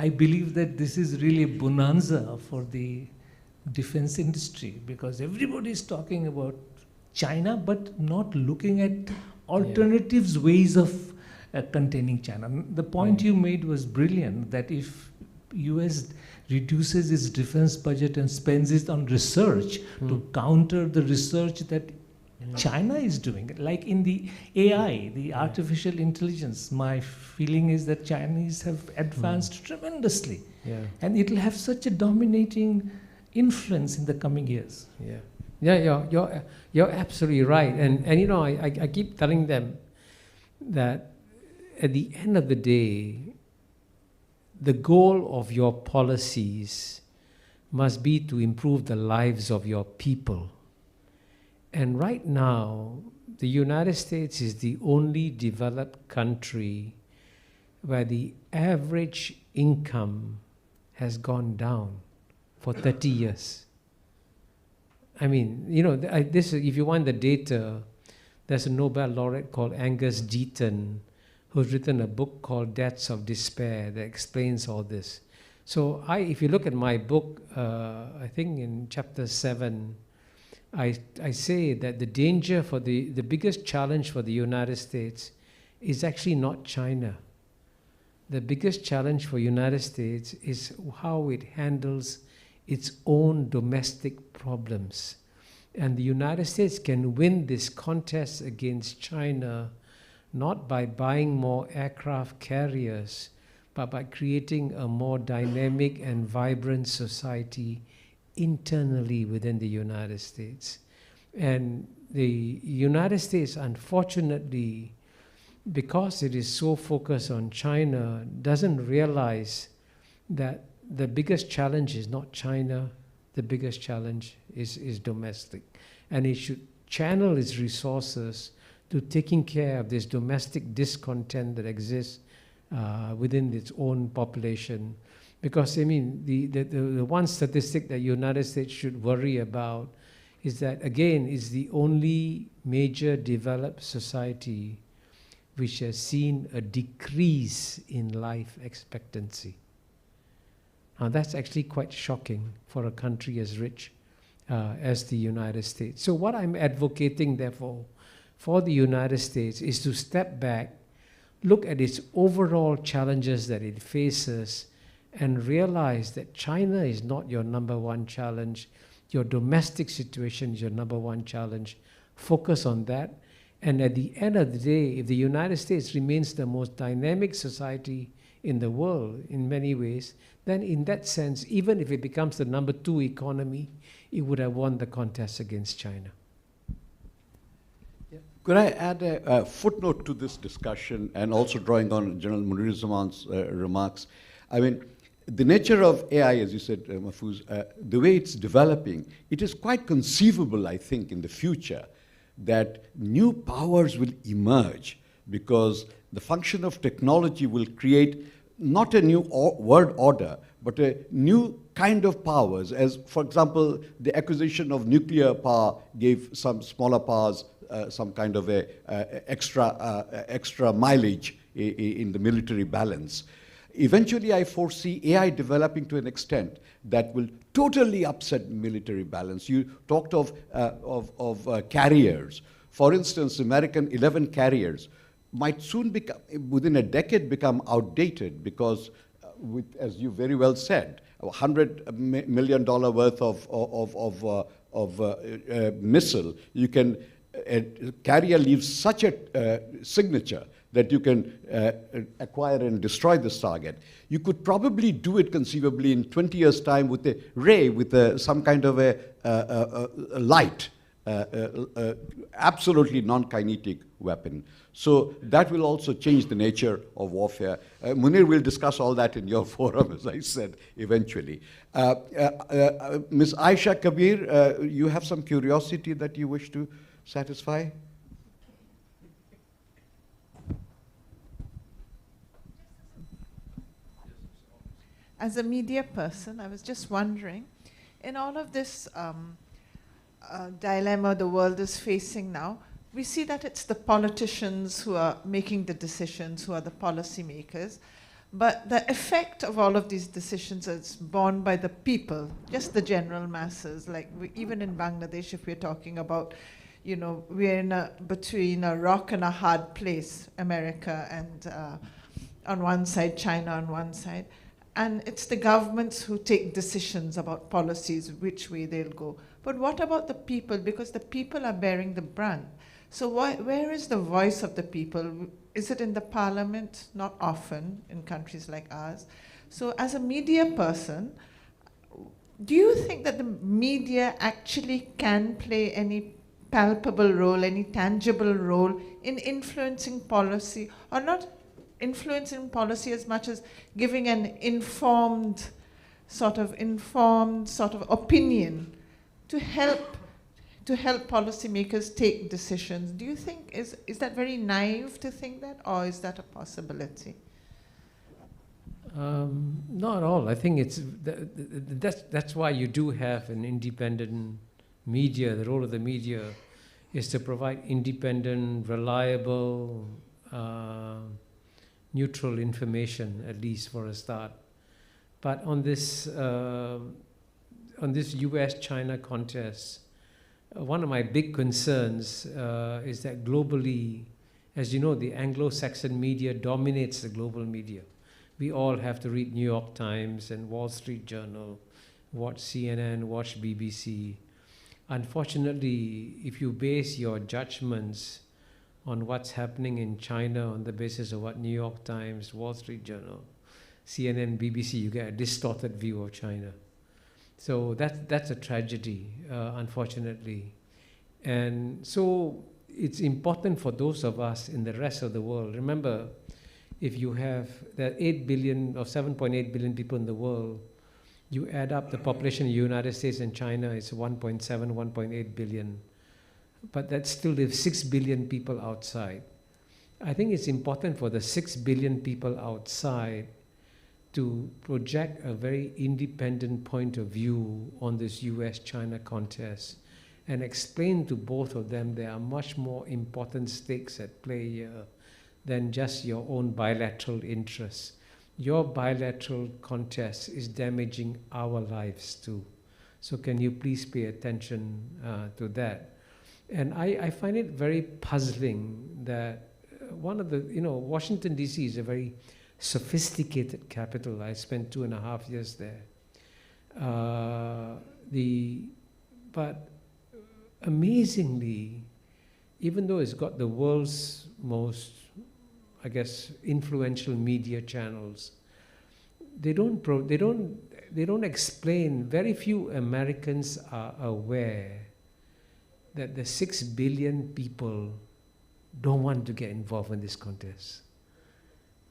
[SPEAKER 11] I believe that this is really a bonanza for the defense industry because everybody is talking about China but not looking at alternatives, ways of containing China. The point you made was brilliant, that if US reduces its defense budget and spends it on research to counter the research that China is doing, like in the AI, the artificial intelligence, my feeling is that Chinese have advanced tremendously. And it will have such a dominating influence in the coming years.
[SPEAKER 4] You're absolutely right. And you know, I keep telling them that at the end of the day, the goal of your policies must be to improve the lives of your people. And right now, the United States is the only developed country where the average income has gone down for 30 years. I mean, you know, if you want the data, there's a Nobel laureate called Angus Deaton who's written a book called Deaths of Despair that explains all this. So if you look at my book, I think in chapter 7, I say that the danger for the biggest challenge for the United States is actually not China. The biggest challenge for United States is how it handles its own domestic problems. And the United States can win this contest against China not by buying more aircraft carriers, but by creating a more dynamic and vibrant society internally within the United States. And the United States, unfortunately, because it is so focused on China, doesn't realize that the biggest challenge is not China, the biggest challenge is domestic. And it should channel its resources to taking care of this domestic discontent that exists within its own population. Because, I mean, the one statistic that the United States should worry about is that, again, is the only major developed society which has seen a decrease in life expectancy. Now, that's actually quite shocking for a country as rich as the United States. So what I'm advocating, therefore, for the United States is to step back, look at its overall challenges that it faces, and realize that China is not your number one challenge. Your domestic situation is your number one challenge. Focus on that. And at the end of the day, if the United States remains the most dynamic society in the world in many ways, then in that sense, even if it becomes the number 2 economy, it would have won the contest against China.
[SPEAKER 3] Could I add a footnote to this discussion, and also drawing on General Munir-Zaman's remarks? I mean, the nature of AI, as you said, Mahfouz, the way it's developing, it is quite conceivable, I think, in the future, that new powers will emerge because the function of technology will create not a new world order, but a new kind of powers. As, for example, the acquisition of nuclear power gave some smaller powers some kind of extra mileage in the military balance. Eventually, I foresee AI developing to an extent that will totally upset military balance. You talked of carriers. For instance, American 11 carriers might soon become, within a decade, become outdated because, as you very well said, $100 million worth of missile, you can, a carrier leaves such a signature that you can acquire and destroy this target. You could probably do it conceivably in 20 years' time with a ray, with some kind of a light, absolutely non-kinetic weapon. So that will also change the nature of warfare. Munir will discuss all that in your forum, as I said, eventually. Ms. Aisha Kabir, you have some curiosity that you wish to satisfy?
[SPEAKER 12] As a media person, I was just wondering, in all of this dilemma the world is facing now, we see that it's the politicians who are making the decisions, who are the policymakers. But the effect of all of these decisions is borne by the people, just the general masses. Like even in Bangladesh, if we're talking about, you know, we're between a rock and a hard place, America and on one side, China on one side. And it's the governments who take decisions about policies, which way they'll go. But what about the people? Because the people are bearing the brunt. So where is the voice of the people? Is it in the parliament? Not often in countries like ours. So as a media person, do you think that the media actually can play any palpable role, any tangible role in influencing policy, or not influencing policy as much as giving an informed sort of opinion to help policymakers take decisions? Do you think, is that very naive to think that, or is that a possibility?
[SPEAKER 4] Not at all. I think it's that's why you do have an independent media. The role of the media is to provide independent, reliable, neutral information, at least for a start. But on this U.S.-China contest, one of my big concerns is that globally, as you know, the Anglo-Saxon media dominates the global media. We all have to read New York Times and Wall Street Journal, watch CNN, watch BBC. Unfortunately, if you base your judgments on what's happening in China on the basis of what New York Times, Wall Street Journal, CNN, BBC, you get a distorted view of China. So that's a tragedy, unfortunately. And so it's important for those of us in the rest of the world. Remember, if you have that 8 billion or 7.8 billion people in the world, you add up the population of the United States and China, it's 1.7, 1.8 billion. But that still leaves 6 billion people outside. I think it's important for the 6 billion people outside to project a very independent point of view on this US-China contest and explain to both of them there are much more important stakes at play here than just your own bilateral interests. Your bilateral contest is damaging our lives too. So can you please pay attention to that? And I find it very puzzling that one of the, Washington DC is a very sophisticated capital. I spent 2.5 years there. But amazingly, even though it's got the world's most, I guess, influential media channels, they don't explain. Very few Americans are aware that the 6 billion people don't want to get involved in this contest.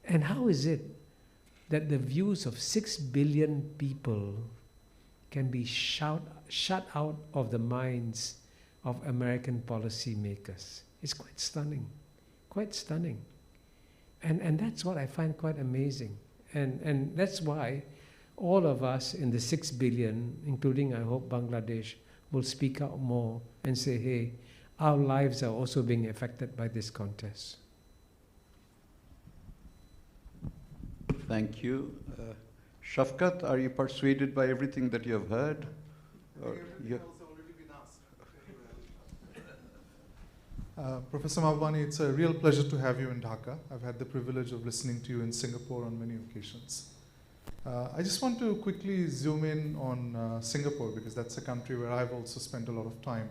[SPEAKER 4] And how is it that the views of 6 billion people can be shut out of the minds of American policymakers? It's quite stunning, quite stunning. And that's what I find quite amazing. And that's why all of us in the 6 billion, including, I hope, Bangladesh, will speak out more and say, hey, our lives are also being affected by this contest.
[SPEAKER 3] Thank you. Shafkat, are you persuaded by everything that you have heard?
[SPEAKER 13] Everything has already been asked. Professor Mahbubani, it's a real pleasure to have you in Dhaka. I've had the privilege of listening to you in Singapore on many occasions. I just want to quickly zoom in on Singapore, because that's a country where I've also spent a lot of time.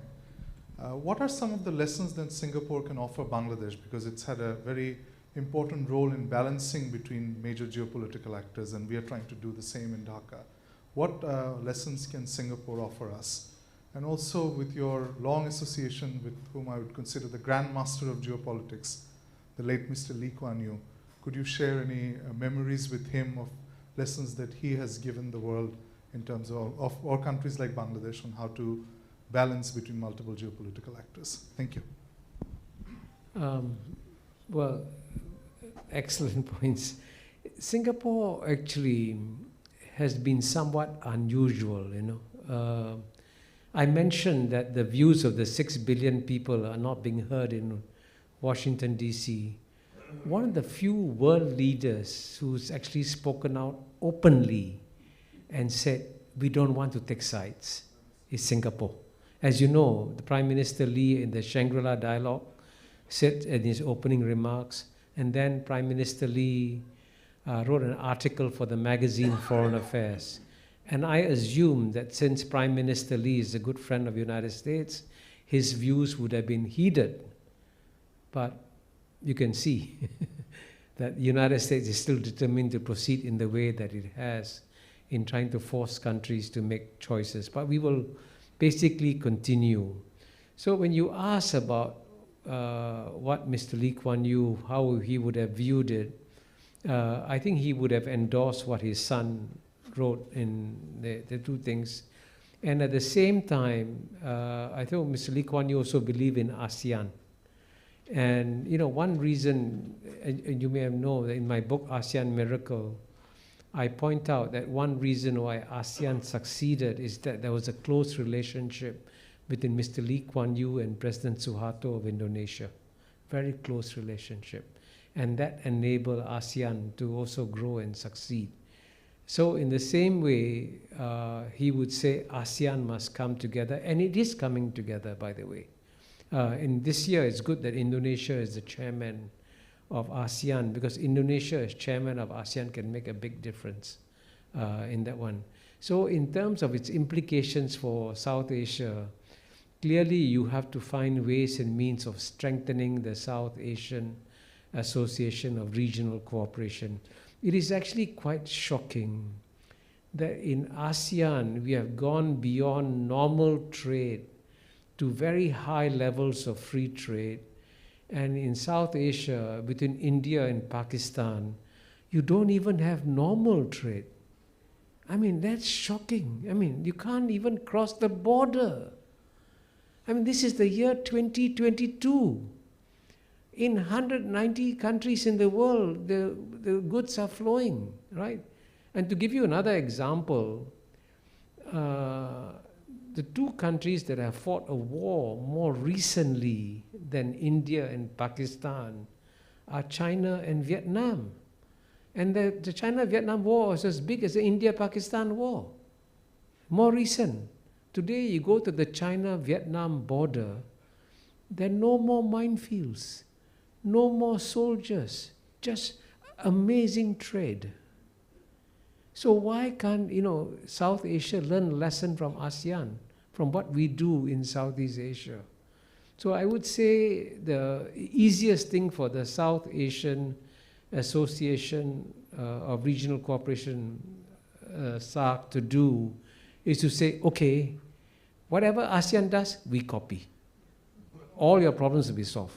[SPEAKER 13] What are some of the lessons that Singapore can offer Bangladesh? Because it's had a very important role in balancing between major geopolitical actors, and we are trying to do the same in Dhaka. What lessons can Singapore offer us? And also, with your long association with whom I would consider the grandmaster of geopolitics, the late Mr. Lee Kuan Yew, could you share any memories with him of lessons that he has given the world in terms of or countries like Bangladesh on how to balance between multiple geopolitical actors? Thank you.
[SPEAKER 4] Well, excellent points. Singapore actually has been somewhat unusual, I mentioned that the views of the 6 billion people are not being heard in Washington, D.C. One of the few world leaders who's actually spoken out openly and said, we don't want to take sides, is Singapore. As you know, the Prime Minister Lee in the Shangri-La dialogue said in his opening remarks, and then Prime Minister Lee wrote an article for the magazine Foreign Affairs. And I assume that since Prime Minister Lee is a good friend of the United States, his views would have been heeded. But you can see that the United States is still determined to proceed in the way that it has in trying to force countries to make choices. But we will basically continue. So when you ask about what Mr. Lee Kuan Yew, how he would have viewed it, I think he would have endorsed what his son wrote in the two things. And at the same time, I think Mr. Lee Kuan Yew also believed in ASEAN. And you know, one reason, and you may have known that in my book, ASEAN Miracle, I point out that one reason why ASEAN succeeded is that there was a close relationship between Mr. Lee Kuan Yew and President Suharto of Indonesia. Very close relationship. And that enabled ASEAN to also grow and succeed. So in the same way, he would say ASEAN must come together, and it is coming together, by the way. In this year, it's good that Indonesia is the chairman of ASEAN, because Indonesia as chairman of ASEAN can make a big difference in that one. So in terms of its implications for South Asia, clearly you have to find ways and means of strengthening the South Asian Association of Regional Cooperation. It is actually quite shocking that in ASEAN we have gone beyond normal trade to very high levels of free trade. And in South Asia, between India and Pakistan, you don't even have normal trade. I mean, that's shocking. I mean, you can't even cross the border. I mean, this is the year 2022. In 190 countries in the world, the goods are flowing, right? And to give you another example, the two countries that have fought a war more recently than India and Pakistan are China and Vietnam. And the China-Vietnam war was as big as the India-Pakistan war, more recent. Today you go to the China-Vietnam border, there are no more minefields, no more soldiers, just amazing trade. So why can't, you know, South Asia learn a lesson from ASEAN, from what we do in Southeast Asia? So I would say the easiest thing for the South Asian Association of Regional Cooperation, SARC, to do is to say, okay, whatever ASEAN does, we copy. All your problems will be solved.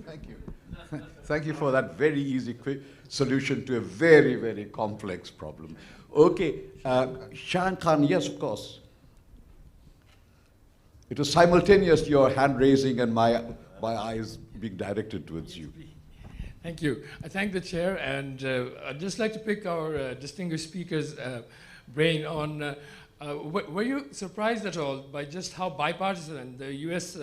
[SPEAKER 3] Thank you. Thank you for that very easy, quick solution to a very, very complex problem. Okay, Shan Khan, yes, of course. It was simultaneous, your hand raising and my eyes being directed towards you.
[SPEAKER 14] Thank you. I thank the chair, and I'd just like to pick our distinguished speaker's brain on, were you surprised at all by just how bipartisan the US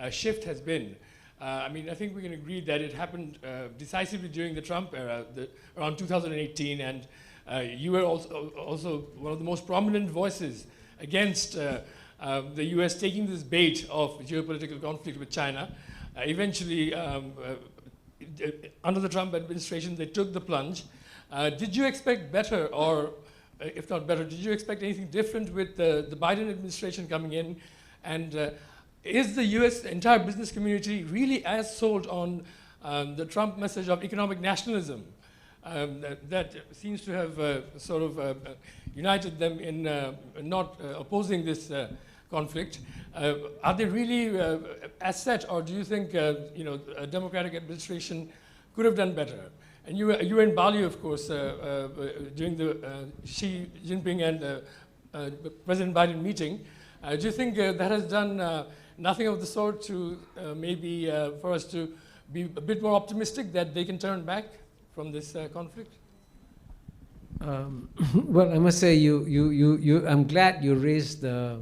[SPEAKER 14] shift has been? I mean, I think we can agree that it happened decisively during the Trump era, around 2018, and you were also one of the most prominent voices against the US taking this bait of geopolitical conflict with China. Eventually, under the Trump administration, they took the plunge. Did you expect better, or if not better, did you expect anything different with the Biden administration coming in? And is the US entire business community really as sold on the Trump message of economic nationalism that seems to have sort of united them in not opposing this conflict? Are they really as set, or do you think you know, a Democratic administration could have done better? And you were in Bali, of course, during the Xi Jinping and President Biden meeting. Do you think that has done nothing of the sort to maybe for us to be a bit more optimistic that they can turn back from this conflict?
[SPEAKER 4] Well, I must say, I'm glad you raised the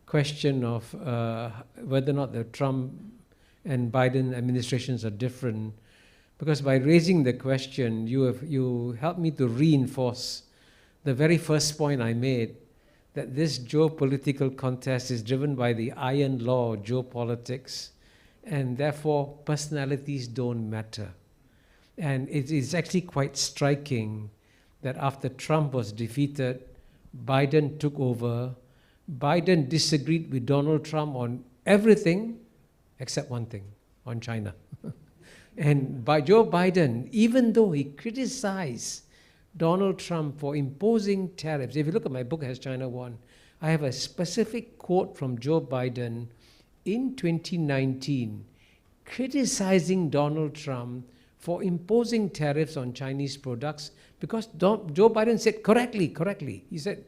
[SPEAKER 4] question of whether or not the Trump and Biden administrations are different, because by raising the question, you helped me to reinforce the very first point I made, that this geopolitical contest is driven by the iron law of geopolitics, and therefore personalities don't matter. And it is actually quite striking that after Trump was defeated, Biden took over. Biden disagreed with Donald Trump on everything except one thing, on China. And by Joe Biden, even though he criticized Donald Trump for imposing tariffs, if you look at my book, Has China Won?, I have a specific quote from Joe Biden in 2019 criticizing Donald Trump for imposing tariffs on Chinese products, because Joe Biden said correctly, he said,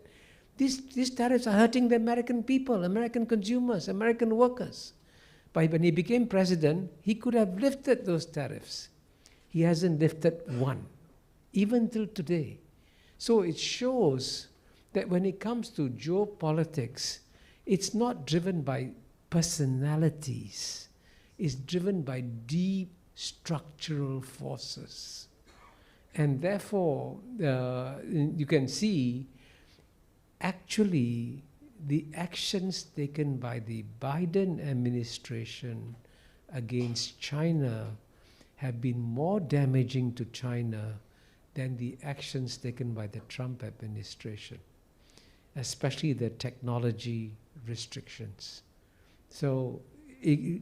[SPEAKER 4] these tariffs are hurting the American people, American consumers, American workers. But when he became president, he could have lifted those tariffs. He hasn't lifted one, even till today. So it shows that when it comes to geopolitics, it's not driven by personalities. It's driven by deep structural forces. And therefore, you can see, actually, the actions taken by the Biden administration against China have been more damaging to China than the actions taken by the Trump administration, especially the technology restrictions. So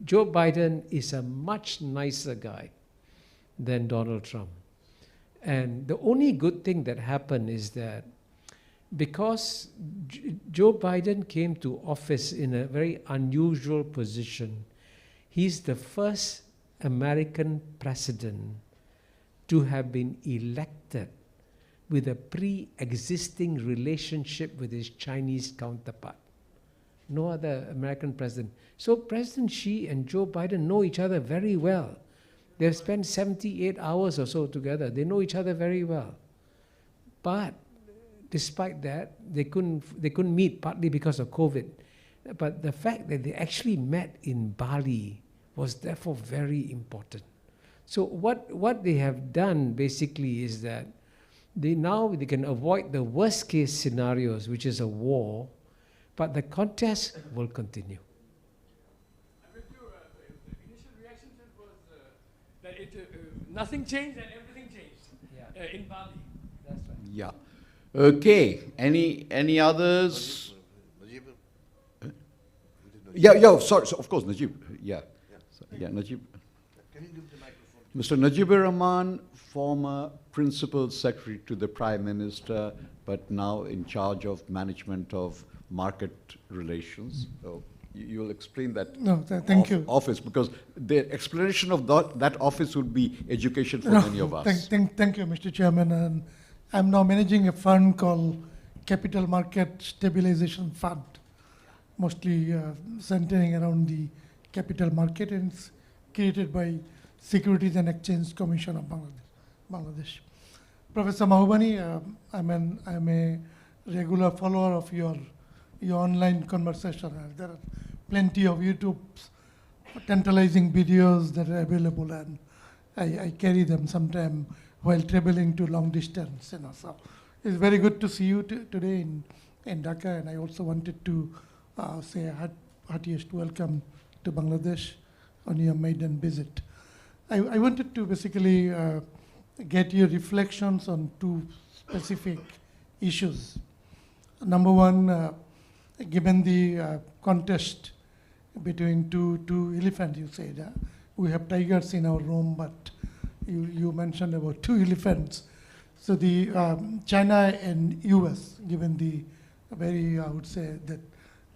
[SPEAKER 4] Joe Biden is a much nicer guy than Donald Trump. And the only good thing that happened is that because Joe Biden came to office in a very unusual position, he's the first American president to have been elected with a pre-existing relationship with his Chinese counterpart. No other American president. So President Xi and Joe Biden know each other very well. They've spent 78 hours or so together. They know each other very well. But despite that, they couldn't meet, partly because of COVID. But the fact that they actually met in Bali was therefore very important. So what they have done basically is that they can avoid the worst case scenarios, which is a war, but the contest will continue.
[SPEAKER 14] The initial reaction was that nothing changed and everything changed in Bali.
[SPEAKER 4] That's right.
[SPEAKER 3] Yeah. Okay. Any others?
[SPEAKER 2] Najib?
[SPEAKER 3] Yeah. Sorry. So of course, Najib. Yeah. Najib.
[SPEAKER 2] Can you give the microphone?
[SPEAKER 3] Mr. Najibur Rahman, former Principal Secretary to the Prime Minister, but now in charge of management of market relations. So you'll explain that
[SPEAKER 15] thank you.
[SPEAKER 3] Office, because the explanation of that office would be education for many of us.
[SPEAKER 15] Thank you, Mr. Chairman. And I'm now managing a fund called Capital Market Stabilization Fund, mostly centering around the capital market, and it's created by Securities and Exchange Commission of Bangladesh. Professor Mahbubani, I'm a regular follower of your online conversation. There are plenty of YouTube tantalizing videos that are available, and I carry them sometime while traveling to long distance. So it's very good to see you today in Dhaka, and I also wanted to say a heartiest welcome to Bangladesh on your maiden visit. I wanted to basically get your reflections on two specific issues. Number one, given the contest between two elephants, you said, we have tigers in our room, but you mentioned about two elephants. So the China and US, given the very, I would say, that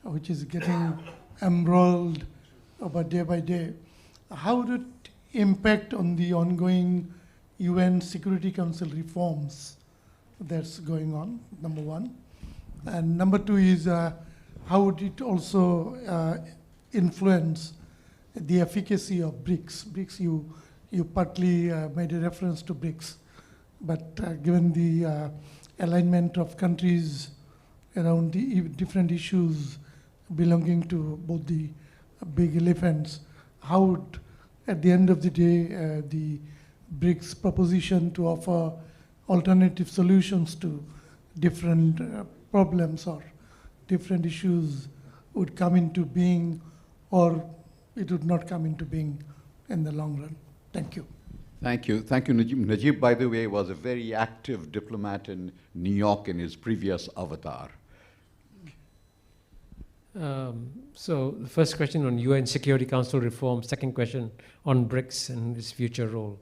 [SPEAKER 15] which is getting embroiled over day by day, how would it impact on the ongoing UN Security Council reforms that's going on, number one? And number two is, how would it also influence the efficacy of BRICS? BRICS, you partly made a reference to BRICS, but given the alignment of countries around the different issues belonging to both the big elephants. How would, at the end of the day, the BRICS proposition to offer alternative solutions to different problems or different issues would come into being, or it would not come into being in the long run? Thank you.
[SPEAKER 3] Thank you. Thank you, Najib. Najib, by the way, was a very active diplomat in New York in his previous avatar.
[SPEAKER 4] So the first question on UN Security Council reform, second question on BRICS and its future role.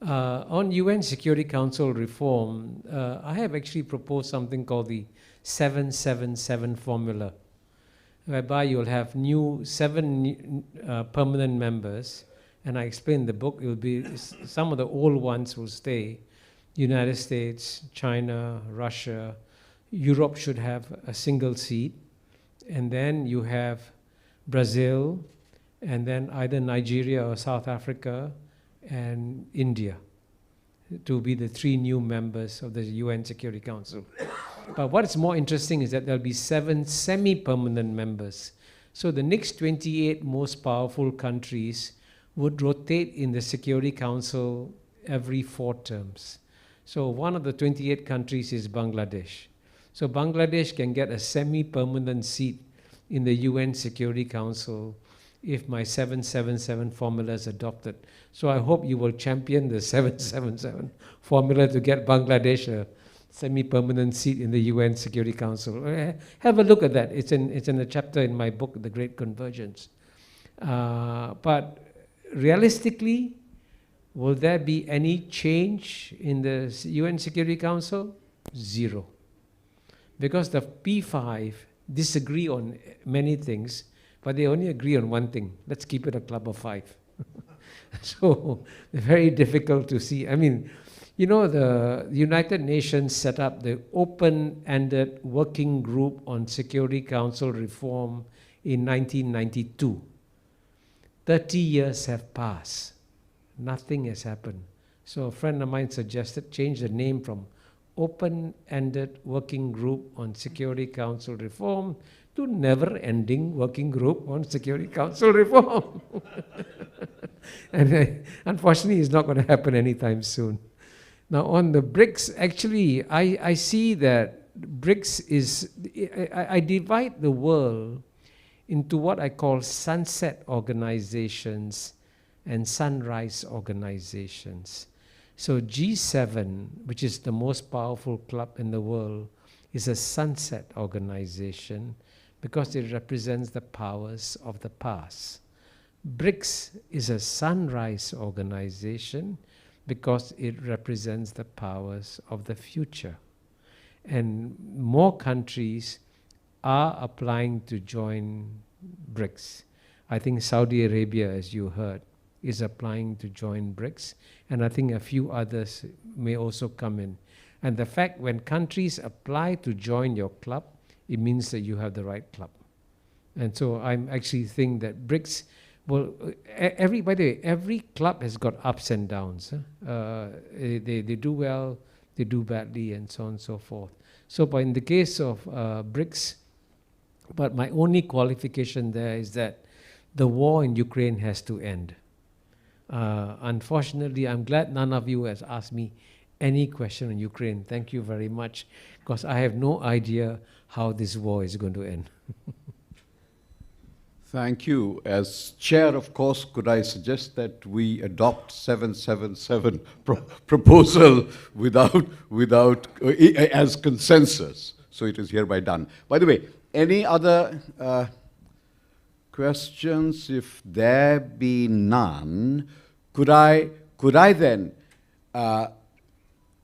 [SPEAKER 4] On UN Security Council reform, I have actually proposed something called the 777 formula, whereby you'll have seven permanent members, and I explain in the book, it will be, some of the old ones will stay. United States, China, Russia, Europe should have a single seat, and then you have Brazil, and then either Nigeria or South Africa, and India, to be the three new members of the UN Security Council. But what's more interesting is that there'll be 7 semi-permanent members. So the next 28 most powerful countries would rotate in the Security Council every 4 terms. So one of the 28 countries is Bangladesh. So Bangladesh can get a semi-permanent seat in the UN Security Council if my 777 formula is adopted. So I hope you will champion the 777 formula to get Bangladesh a semi-permanent seat in the UN Security Council. Have a look at that. It's in a chapter in my book, The Great Convergence. But realistically, will there be any change in the UN Security Council? Zero. Because the P5 disagree on many things, but they only agree on one thing: let's keep it a club of 5. So very difficult to see. I mean, you know, the United Nations set up the open-ended working group on Security Council reform in 1992. 30 years have passed. Nothing has happened. So a friend of mine suggested change the name from Open-Ended Working Group on Security Council Reform to Never-Ending Working Group on Security Council Reform. And unfortunately, it's not going to happen anytime soon. Now, on the BRICS, actually, I see that BRICS is, I divide the world into what I call sunset organizations and sunrise organizations. So G7, which is the most powerful club in the world, is a sunset organization because it represents the powers of the past. BRICS is a sunrise organization because it represents the powers of the future. And more countries are applying to join BRICS. I think Saudi Arabia, as you heard, is applying to join BRICS, and I think a few others may also come in. And the fact when countries apply to join your club, it means that you have the right club. And so I'm actually think that BRICS, well, by the way, every club has got ups and downs. They do well, they do badly, and so on and so forth. So but in the case of BRICS, but my only qualification there is that the war in Ukraine has to end. Unfortunately, I'm glad none of you has asked me any question on Ukraine. Thank you very much, because I have no idea how this war is going to end.
[SPEAKER 3] Thank you. As chair, of course, could I suggest that we adopt 777 proposal as consensus? So it is hereby done. By the way, any other questions? If there be none, could I then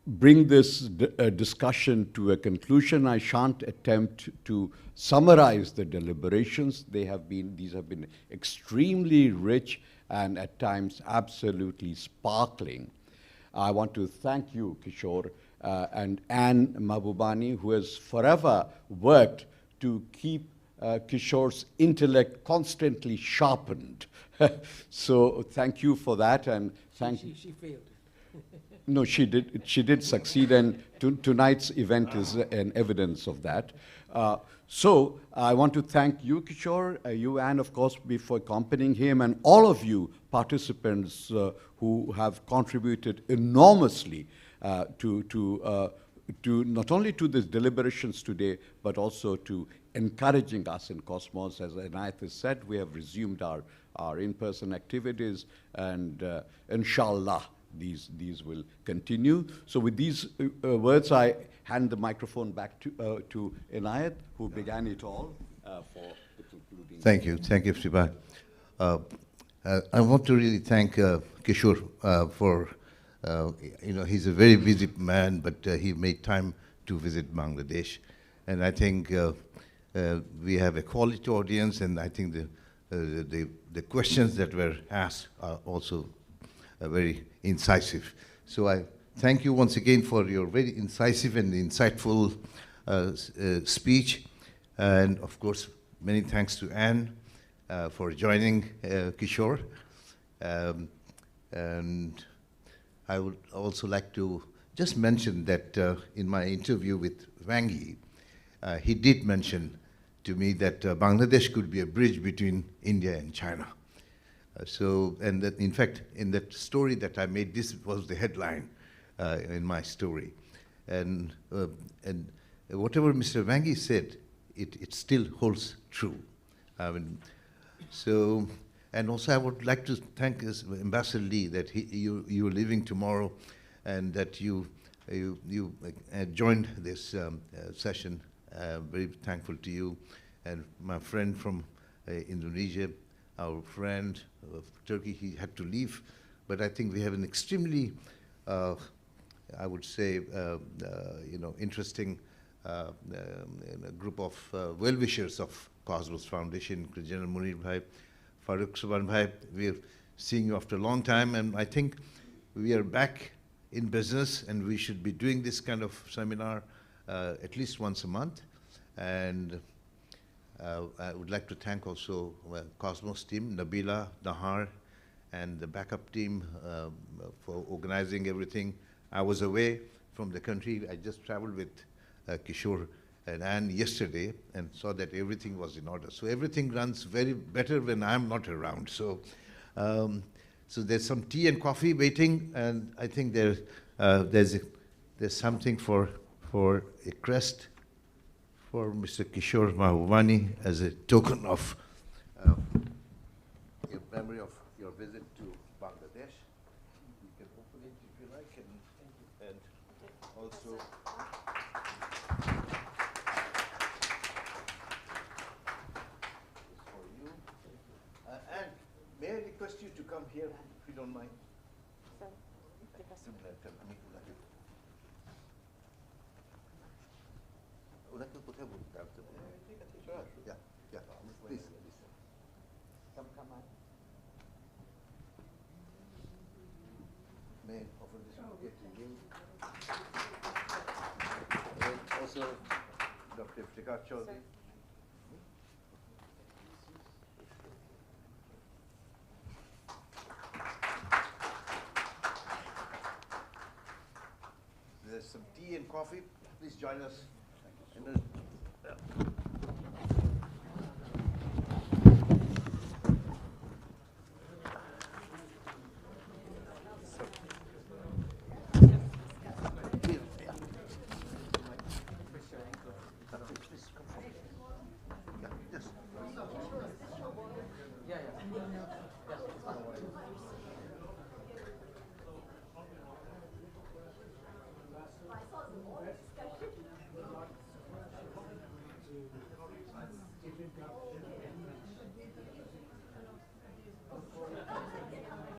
[SPEAKER 3] bring this discussion to a conclusion? I shan't attempt to summarize the deliberations. These have been extremely rich and at times absolutely sparkling. I want to thank you, Kishore, and Anne Mahbubani, who has forever worked to keep Kishore's intellect constantly sharpened. So thank you for that, and thank you.
[SPEAKER 4] She failed.
[SPEAKER 3] No, she did. She did succeed, and tonight's event is an evidence of that. So I want to thank you, Kishore, you, Anne, of course, for accompanying him, and all of you participants who have contributed enormously to not only to these deliberations today, but also to encouraging us in Cosmos. As Anayat has said, we have resumed our in-person activities, and inshallah, these will continue. So with these words, I hand the microphone back to Inayat, who began it all, for the concluding.
[SPEAKER 2] Thank you, Sribai. I want to really thank Kishore for, he's a very busy man, but he made time to visit Bangladesh. And I think we have a quality audience, and I think the questions that were asked are also very incisive. So I thank you once again for your very incisive and insightful speech. And of course, many thanks to Anne for joining Kishore. And I would also like to just mention that in my interview with Wang Yi, he did mention to me that Bangladesh could be a bridge between India and China. And that, in fact, in that story that I made, this was the headline in my story. And whatever Mr. Wang Yi said, it still holds true. I mean, so, and also I would like to thank Ambassador Lee that you're leaving tomorrow, and that you joined this session. Very thankful to you, and my friend from Indonesia, our friend of Turkey, he had to leave, but I think we have an extremely, I would say, interesting group of well-wishers of Cosmos Foundation, General Munir Bhai, Farooq Subhan Bhai. We're seeing you after a long time, and I think we are back in business, and we should be doing this kind of seminar at least once a month. And I would like to thank also Cosmos team, Nabila, Nahar, and the backup team for organizing everything. I was away from the country. I just traveled with Kishore and Anne yesterday and saw that everything was in order. So everything runs very better when I'm not around. So, so there's some tea and coffee waiting, and I think there's something for a crest for Mr. Kishore Mahbubani as a token of your memory of your visit to Bangladesh. You can open it if you like, and also this for you. And may I request you to come here, if you don't mind? ওনাকে কোথায় বলতে হবে? Yeah, yeah, please. Come on. May I offer this bouquet to you? And also, Dr. Iftikhar Chaudhary. There's some tea and coffee. Please join us.